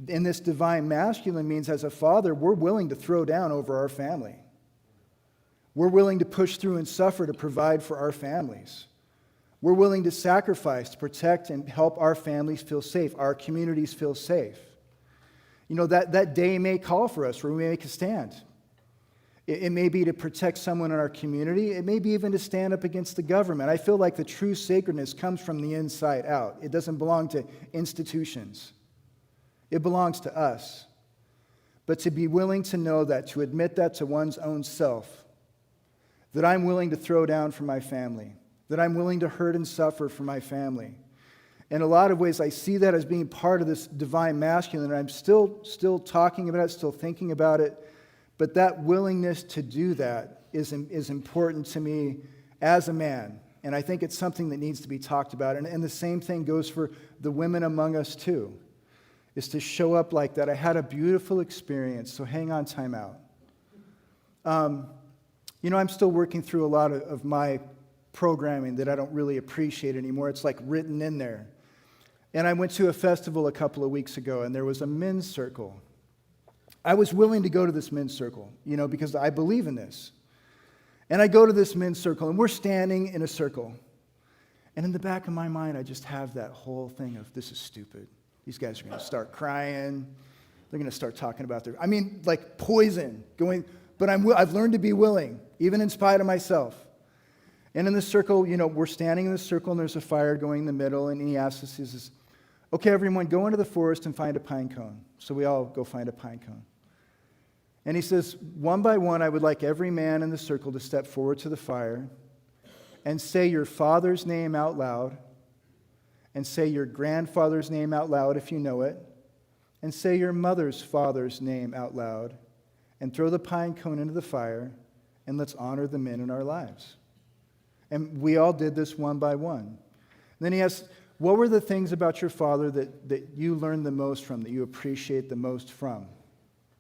in this divine masculine means as a father, we're willing to throw down over our family. We're willing to push through and suffer to provide for our families. We're willing to sacrifice to protect and help our families feel safe, our communities feel safe. You know, that day may call for us where we make a stand. It may be to protect someone in our community. It may be even to stand up against the government. I feel like the true sacredness comes from the inside out. It doesn't belong to institutions. It belongs to us. But to be willing to know that, to admit that to one's own self, that I'm willing to throw down for my family, that I'm willing to hurt and suffer for my family. In a lot of ways, I see that as being part of this divine masculine, and I'm still talking about it, still thinking about it, but that willingness to do that is important to me as a man, and I think it's something that needs to be talked about, and the same thing goes for the women among us too, is to show up like that. I had a beautiful experience, so hang on, time out. I'm still working through a lot of my programming that I don't really appreciate anymore. It's like written in there. And I went to a festival a couple of weeks ago, and there was a men's circle. I was willing to go to this men's circle, because I believe in this. And I go to this men's circle, and we're standing in a circle. And in the back of my mind, I just have that whole thing of, this is stupid. These guys are going to start crying. They're going to start talking about like poison going. But I've learned to be willing, even in spite of myself. And in the circle, we're standing in the circle, and there's a fire going in the middle, and he asks us, he says, okay, everyone, go into the forest and find a pine cone. So we all go find a pine cone. And he says, one by one, I would like every man in the circle to step forward to the fire and say your father's name out loud, and say your grandfather's name out loud if you know it, and say your mother's father's name out loud, and throw the pine cone into the fire, and let's honor the men in our lives. And we all did this one by one. And then he asked, what were the things about your father that you learned the most from, that you appreciate the most from?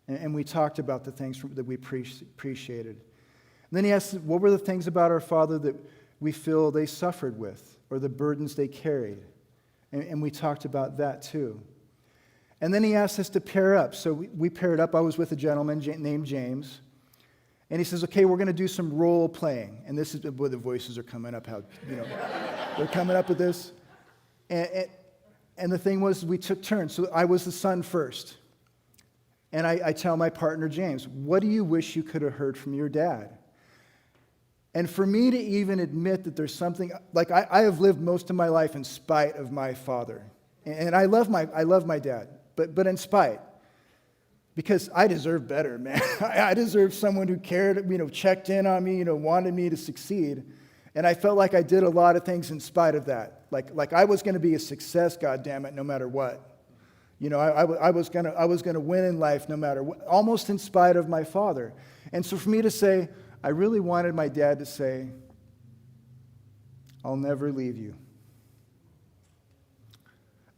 And we talked about the things that we appreciated. And then he asked, what were the things about our father that we feel they suffered with, or the burdens they carried? And we talked about that too. And then he asked us to pair up. So we paired up. I was with a gentleman named James. And he says, okay, we're going to do some role playing. And this is where the voices are coming up, they're coming up with this. And the thing was, we took turns. So I was the son first. And I tell my partner, James, what do you wish you could have heard from your dad? And for me to even admit that there's something, like I have lived most of my life in spite of my father. And I love my dad, but in spite. Because I deserve better, man. I deserve someone who cared, checked in on me, wanted me to succeed. And I felt like I did a lot of things in spite of that. Like I was going to be a success, goddammit, no matter what. I was going to win in life no matter what, almost in spite of my father. And so for me to say, I really wanted my dad to say, I'll never leave you.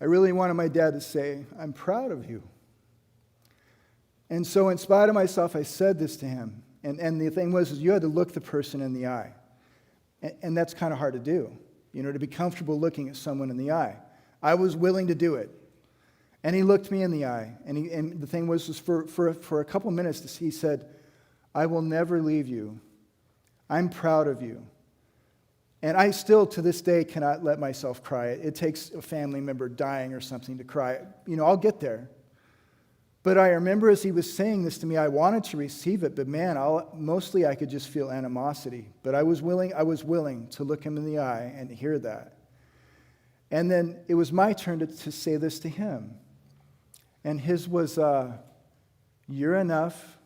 I really wanted my dad to say, I'm proud of you. And so in spite of myself, I said this to him. And the thing was, you had to look the person in the eye. And that's kind of hard to do, to be comfortable looking at someone in the eye. I was willing to do it. And he looked me in the eye. And the thing was for a couple minutes, he said, I will never leave you. I'm proud of you. And I still, to this day, cannot let myself cry. It takes a family member dying or something to cry. I'll get there. But I remember as he was saying this to me, I wanted to receive it, but man, mostly I could just feel animosity. But I was willing to look him in the eye and hear that. And then it was my turn to say this to him. And his was, you're enough,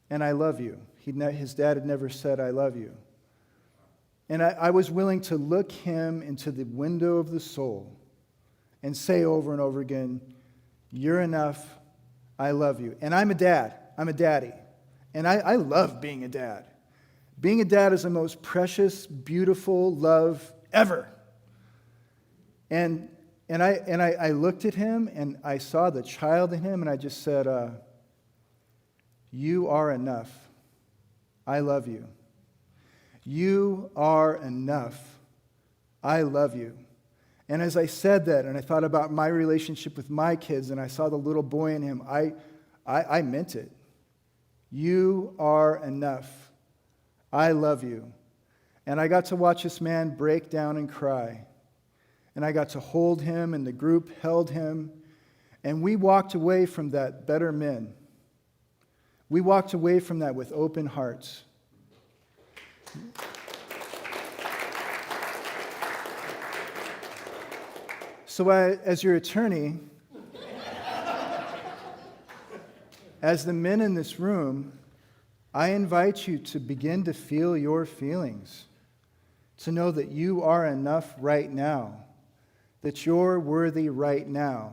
and I love you. His dad had never said, I love you. And I was willing to look him into the window of the soul and say over and over again, you're enough, I love you. And I'm a dad. I'm a daddy. And I love being a dad. Being a dad is the most precious, beautiful love ever. And I looked at him, and I saw the child in him, and I just said, you are enough. I love you. You are enough. I love you. And as I said that, and I thought about my relationship with my kids, and I saw the little boy in him, I meant it. You are enough. I love you. And I got to watch this man break down and cry. And I got to hold him, and the group held him. And we walked away from that better men. We walked away from that with open hearts. So as your attorney, as the men in this room, I invite you to begin to feel your feelings, to know that you are enough right now, that you're worthy right now,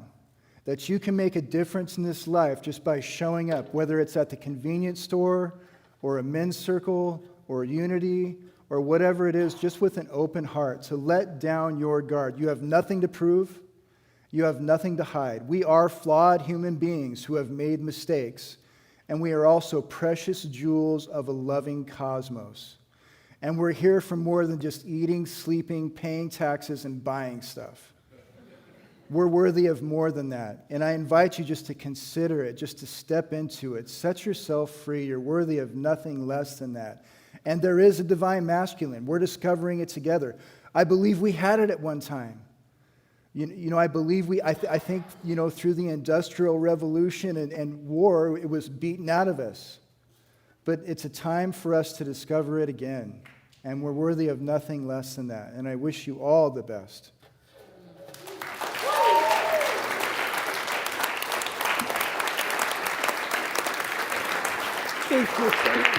that you can make a difference in this life just by showing up, whether it's at the convenience store or a men's circle or Unity or whatever it is, just with an open heart, to let down your guard. You have nothing to prove. You have nothing to hide. We are flawed human beings who have made mistakes, and we are also precious jewels of a loving cosmos. And we're here for more than just eating, sleeping, paying taxes, and buying stuff. We're worthy of more than that. And I invite you just to consider it, just to step into it. Set yourself free. You're worthy of nothing less than that. And there is a divine masculine. We're discovering it together. I believe we had it at one time. I believe I think, through the Industrial Revolution and war, it was beaten out of us. But it's a time for us to discover it again. And we're worthy of nothing less than that. And I wish you all the best. Thank you.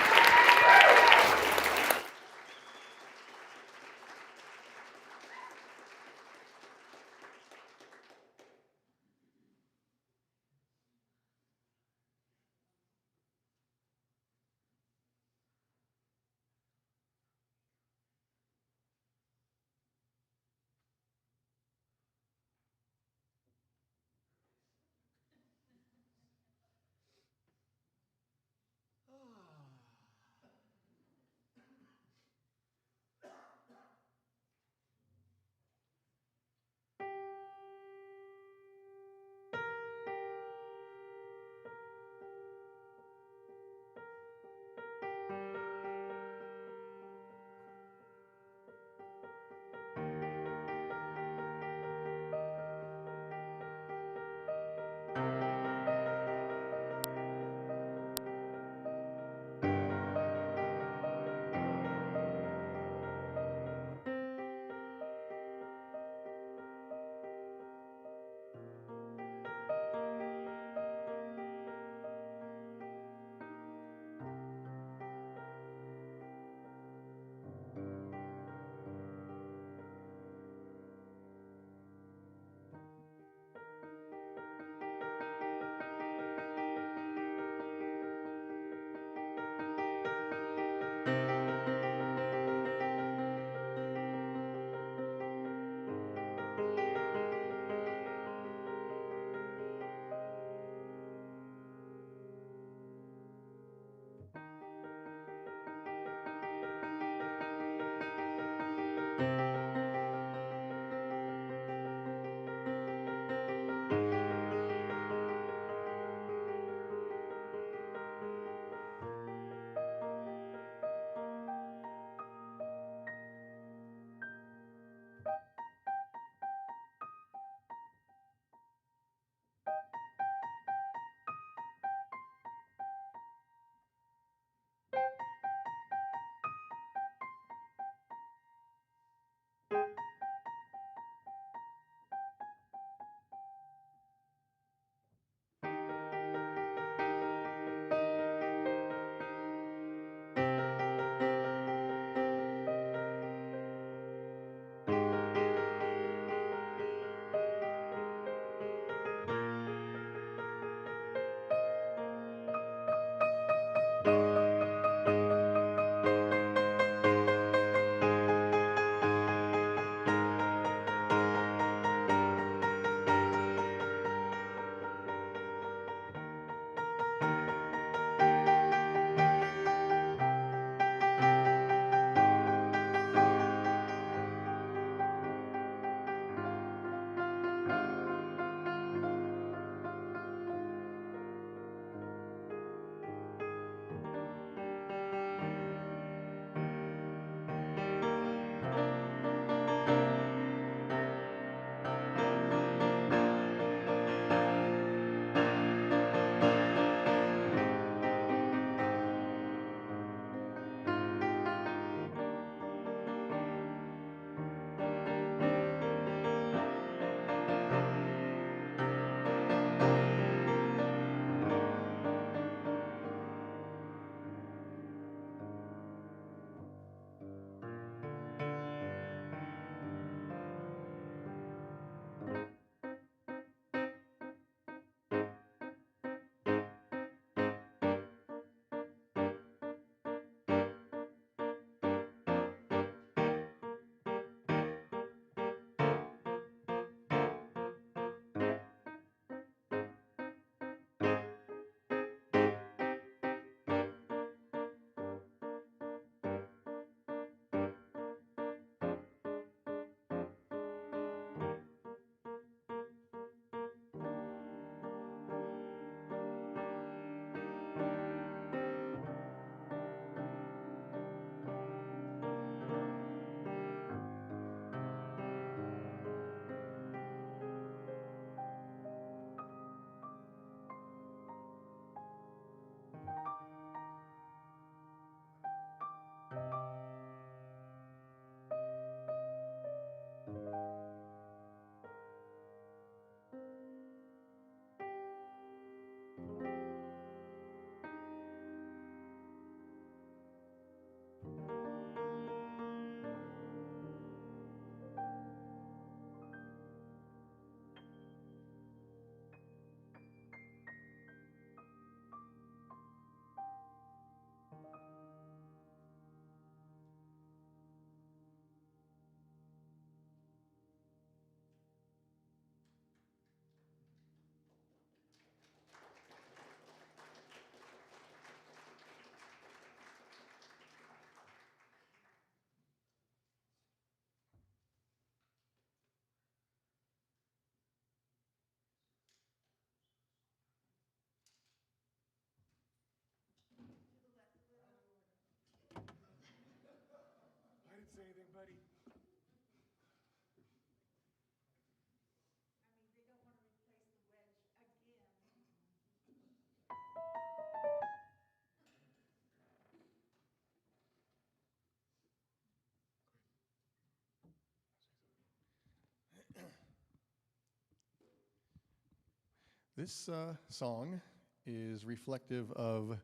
This song is reflective of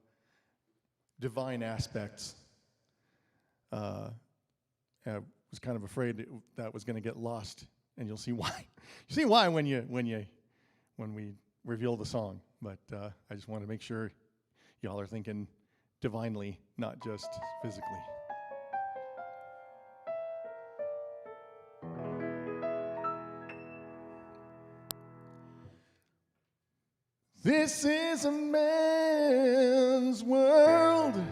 divine aspects. I was kind of afraid that was going to get lost, and you'll see why. You see why when we reveal the song. But I just want to make sure y'all are thinking divinely, not just physically. This is a man's world.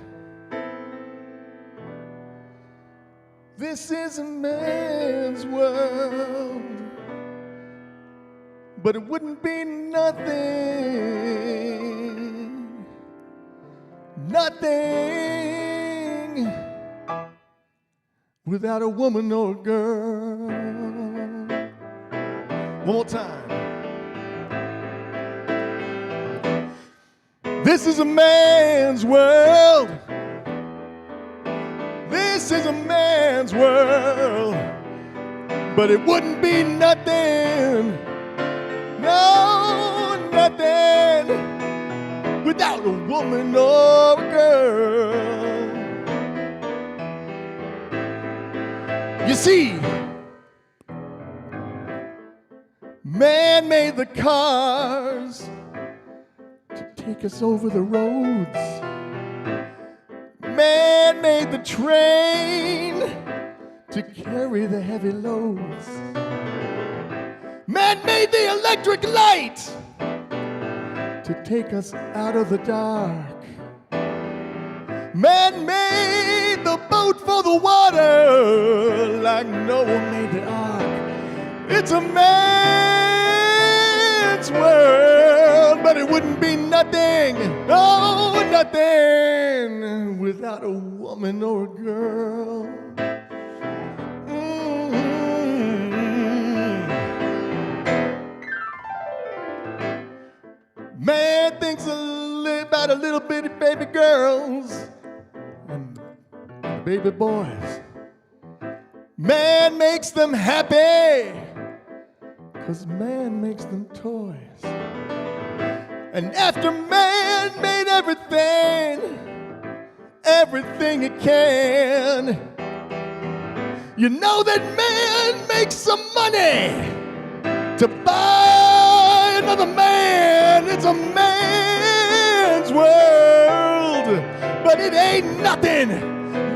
This is a man's world. But it wouldn't be nothing, nothing without a woman or a girl. One more time. This is a man's world. This is a man's world. But it wouldn't be nothing, no, nothing without a woman or a girl. You see, man made the cars to take us over the roads. Man made the train to carry the heavy loads. Man made the electric light to take us out of the dark. Man made the boat for the water like Noah made the ark. It's a man's world, but it wouldn't be nothing, oh, nothing without a woman or a girl. Man thinks about a little bitty baby girls and baby boys. Man makes them happy, 'cause man makes them toys. And after man made everything he can, you know that man makes some money to buy another man. It's a man's world, but it ain't nothing,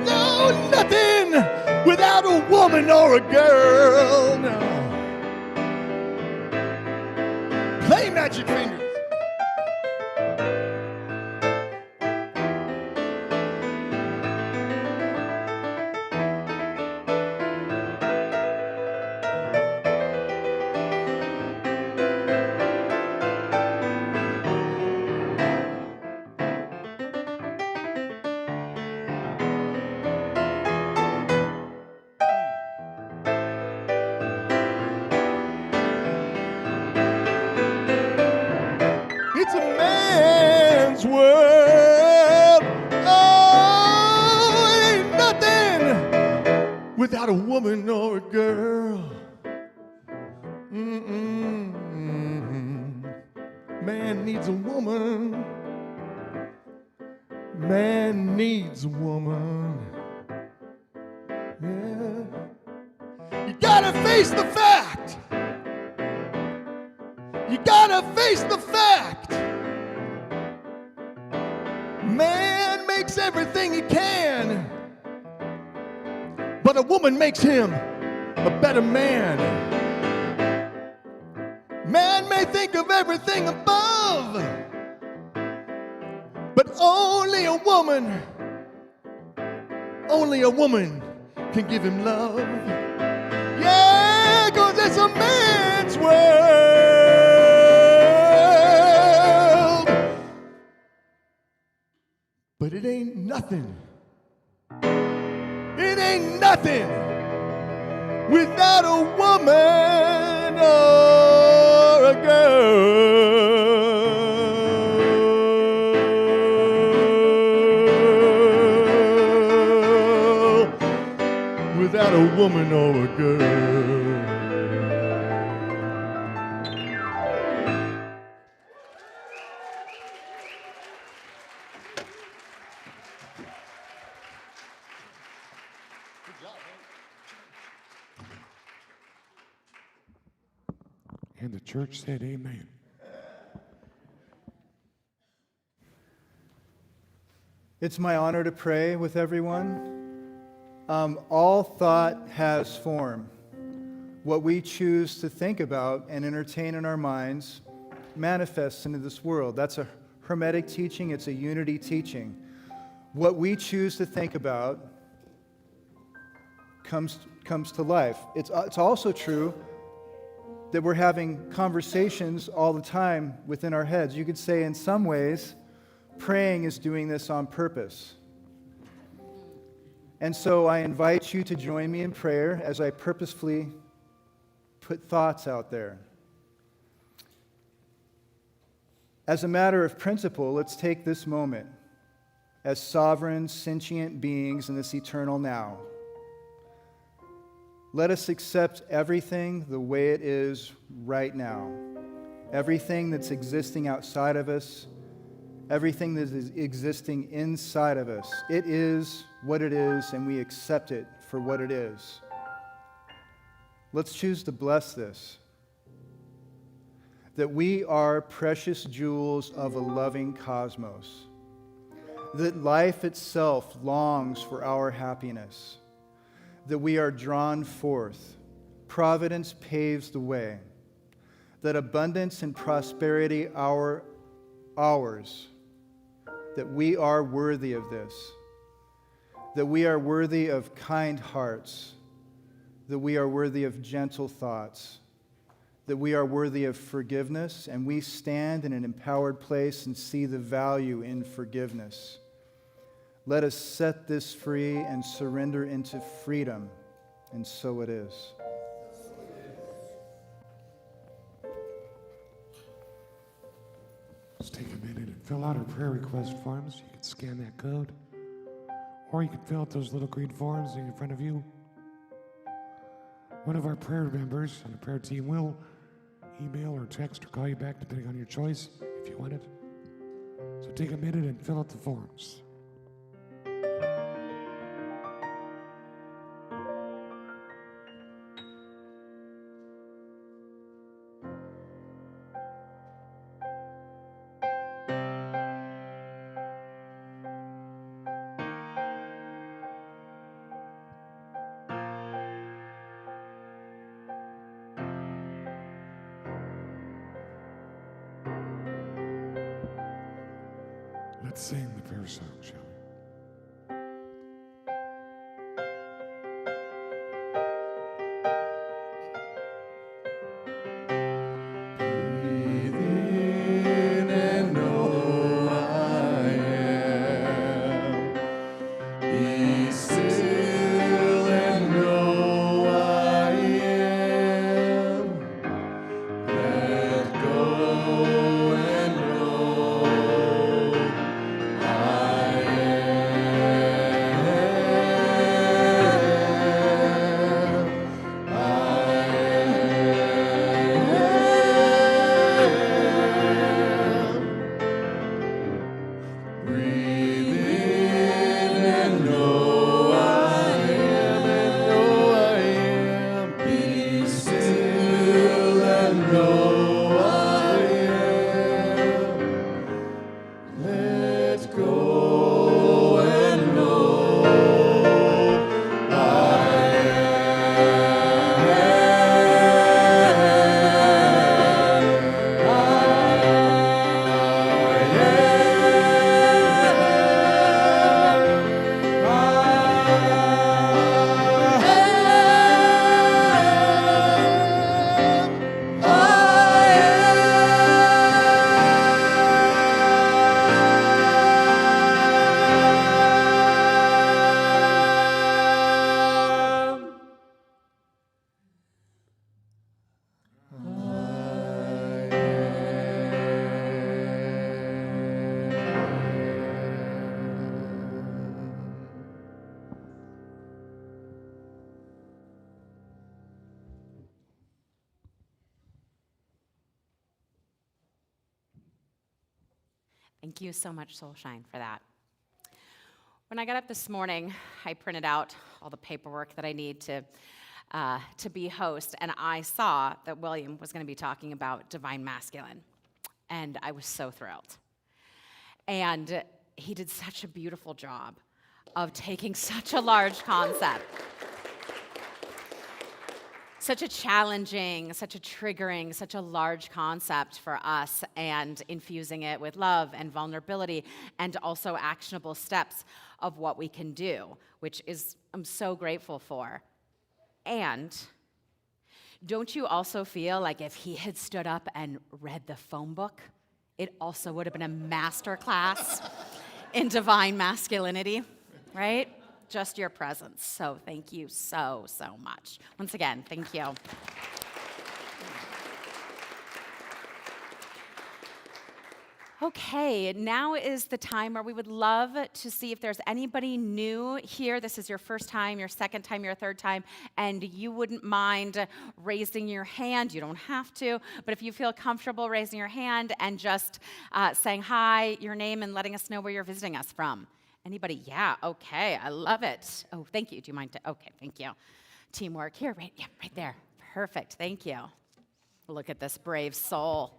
no, nothing without a woman or a girl, no. Play Magic Fingers. It's a man's world. Oh, it ain't nothing without a woman or a girl. Man needs a woman. Man needs a woman. Yeah. You gotta face the fact. You gotta face the fact. Man makes everything he can, but a woman makes him a better man. Man may think of everything above, but only a woman can give him love. Yeah, 'cause it's a man's world. But it ain't nothing. It ain't nothing without a woman or a girl. Without a woman or a girl. And the church said, amen. It's my honor to pray with everyone. All thought has form. What we choose to think about and entertain in our minds manifests into this world. That's a Hermetic teaching, it's a unity teaching. What we choose to think about comes to life. It's also true that we're having conversations all the time within our heads. You could say in some ways, praying is doing this on purpose. And so I invite you to join me in prayer as I purposefully put thoughts out there. As a matter of principle, let's take this moment as sovereign, sentient beings in this eternal now. Let us accept everything the way it is right now. Everything that's existing outside of us, everything that is existing inside of us. It is what it is, and we accept it for what it is. Let's choose to bless this. That we are precious jewels of a loving cosmos. That life itself longs for our happiness. That we are drawn forth. Providence paves the way. That abundance and prosperity are ours. That we are worthy of this. That we are worthy of kind hearts. That we are worthy of gentle thoughts. That we are worthy of forgiveness, and we stand in an empowered place and see the value in forgiveness. Let us set this free and surrender into freedom, and so it is. Let's take a minute and fill out our prayer request forms. You can scan that code, or you can fill out those little green forms in front of you. One of our prayer members on the prayer team will email or text or call you back, depending on your choice, if you want it. So take a minute and fill out the forms. Let's sing the prayer song, shall we? Breathe in and know I am. Be still and know I am. Let go and know I Thank you so much, Soulshine, for that. When I got up this morning, I printed out all the paperwork that I need to to be host, and I saw that William was going to be talking about divine masculine, and I was so thrilled. And he did such a beautiful job of taking such a large concept, such a challenging, such a triggering, such a large concept for us, and infusing it with love and vulnerability and also actionable steps of what we can do, which is I'm so grateful for. And don't you also feel like if he had stood up and read the phone book, it also would have been a master class in divine masculinity, right? Just your presence. So thank you so, so much. Once again, thank you. Okay, now is the time where we would love to see if there's anybody new here. This is your first time, your second time, your third time, and you wouldn't mind raising your hand. You don't have to, but if you feel comfortable raising your hand and just saying hi, your name, and letting us know where you're visiting us from. Anybody? Yeah, okay, I love it. Oh, thank you. Do you mind? Okay, thank you. Teamwork here, right? Yeah, right there. Perfect, thank you. Look at this brave soul.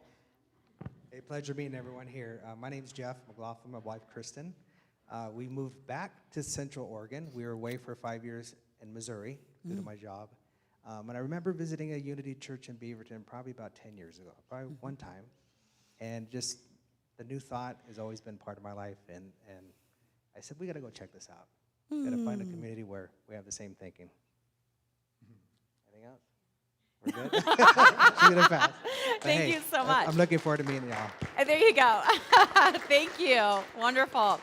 A pleasure meeting everyone here. My name's Jeff McLaughlin, my wife Kristen. We moved back to Central Oregon. We were away for 5 years in Missouri due to my job. And I remember visiting a Unity church in Beaverton probably about 10 years ago, probably one time. And just the new thought has always been part of my life. And I said, we got to go check this out. We got to find a community where we have the same thinking. Anything else? We're good? She did it fast. Thank you so much. I'm looking forward to meeting y'all. There you go. Thank you. Wonderful.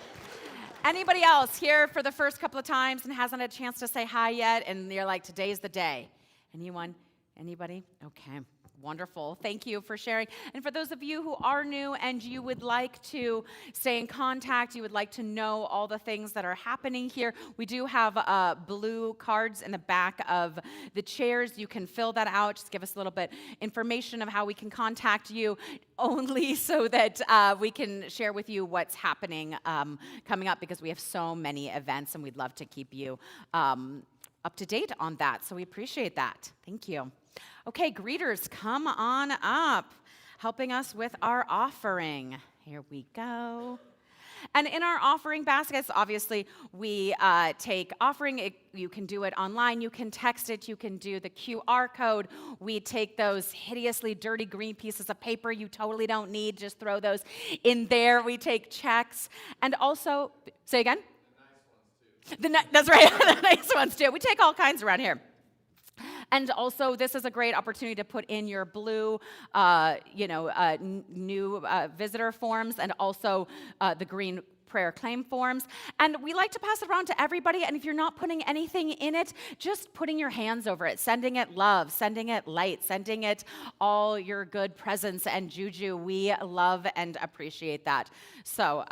Anybody else here for the first couple of times and hasn't had a chance to say hi yet, and you're like, today's the day? Anyone? Anybody? Okay. Wonderful. Thank you for sharing. And for those of you who are new and you would like to stay in contact, you would like to know all the things that are happening here, we do have blue cards in the back of the chairs. You can fill that out. Just give us a little bit information of how we can contact you, only so that we can share with you what's happening coming up, because we have so many events and we'd love to keep you up to date on that. So we appreciate that. Thank you. Okay, greeters, come on up, helping us with our offering. Here we go. And in our offering baskets, obviously, we take offering. You can do it online. You can text it. You can do the QR code. We take those hideously dirty green pieces of paper you totally don't need. Just throw those in there. We take checks. And also, say again? The nice ones, too. That's right, the nice ones, too. We take all kinds around here. And also, this is a great opportunity to put in your blue, new visitor forms, and also the green prayer claim forms. And we like to pass it around to everybody. And if you're not putting anything in it, just putting your hands over it, sending it love, sending it light, sending it all your good presence and juju. We love and appreciate that. So,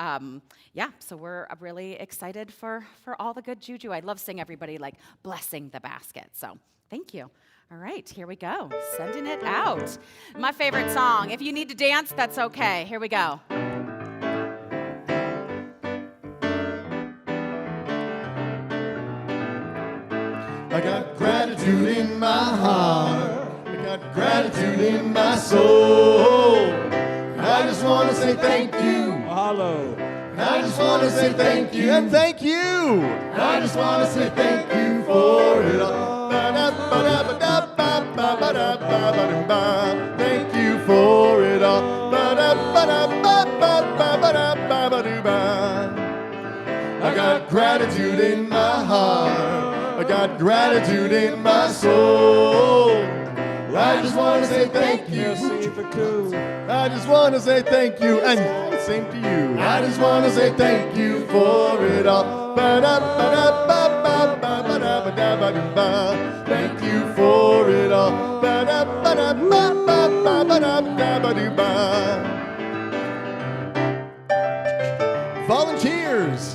so we're really excited for all the good juju. I love seeing everybody like blessing the basket. So thank you. All right, here we go. Sending it out. My favorite song. If you need to dance, that's okay. Here we go. I got gratitude in my heart. I got gratitude in my soul. I just want to say thank you. Hello. I just want to say thank you and thank you. I just want to say thank you for it all. Thank you for it all. I got gratitude in my heart. I got gratitude in my soul. I just want to say thank you. I just want to say thank you, and same to you. I just want to say thank you for it all. Thank you for it all. Volunteers.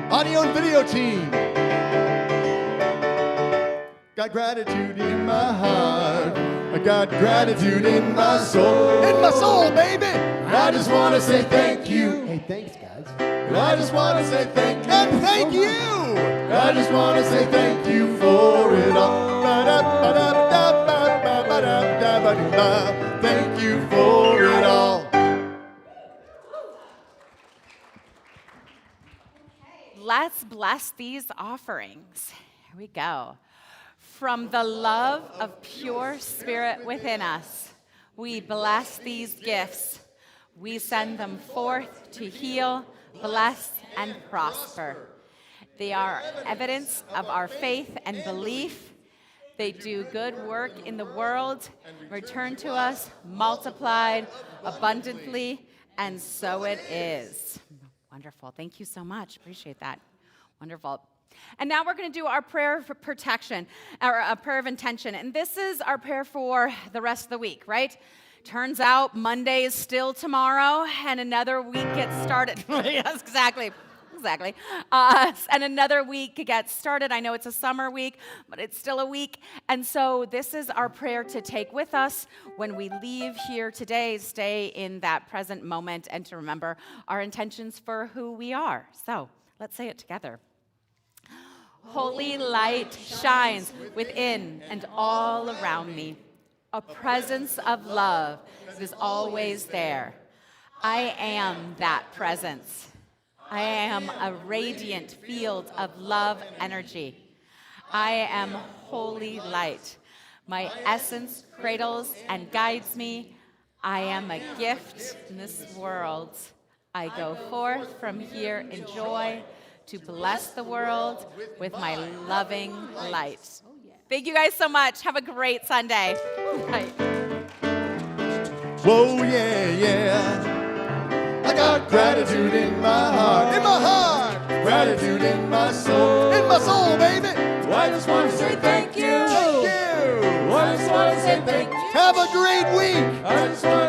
Audio and video team. Got gratitude in my heart. I got gratitude in my soul. In my soul, baby. I just want to say thank thank you. Hey, thanks, guys. I just want to say thank you. And thank you. I just want to say thank you for it all. Ba-da-ba-da-ba-ba-ba-da-ba-da-ba. Thank you for it all. Let's bless these offerings. Here we go. From the love of pure spirit within us, we bless these gifts. We send them forth to heal, bless, and prosper. They are evidence of our faith and belief. They do good work in the world, return to us multiplied abundantly, and so it is. Wonderful. Thank you so much. Appreciate that. Wonderful. And now we're going to do our prayer for protection, or a prayer of intention. And this is our prayer for the rest of the week, right? Turns out Monday is still tomorrow, and another week gets started. Yes, exactly. And another week gets started. I know it's a summer week, but it's still a week. And so this is our prayer to take with us when we leave here today, stay in that present moment, and to remember our intentions for who we are. So let's say it together. Holy light shines within and all around me. A presence of love is always there. I am that presence. I am a radiant field of love energy. I am holy light. My essence cradles and guides me. I am a gift in this world. I go forth from here in joy to bless the world with my loving light. Thank you guys so much. Have a great Sunday. Bye. Whoa, yeah. I got gratitude in my heart. Gratitude in my soul. Baby. I just want to say thank you. I just want to say thank you. Have a great week. I just want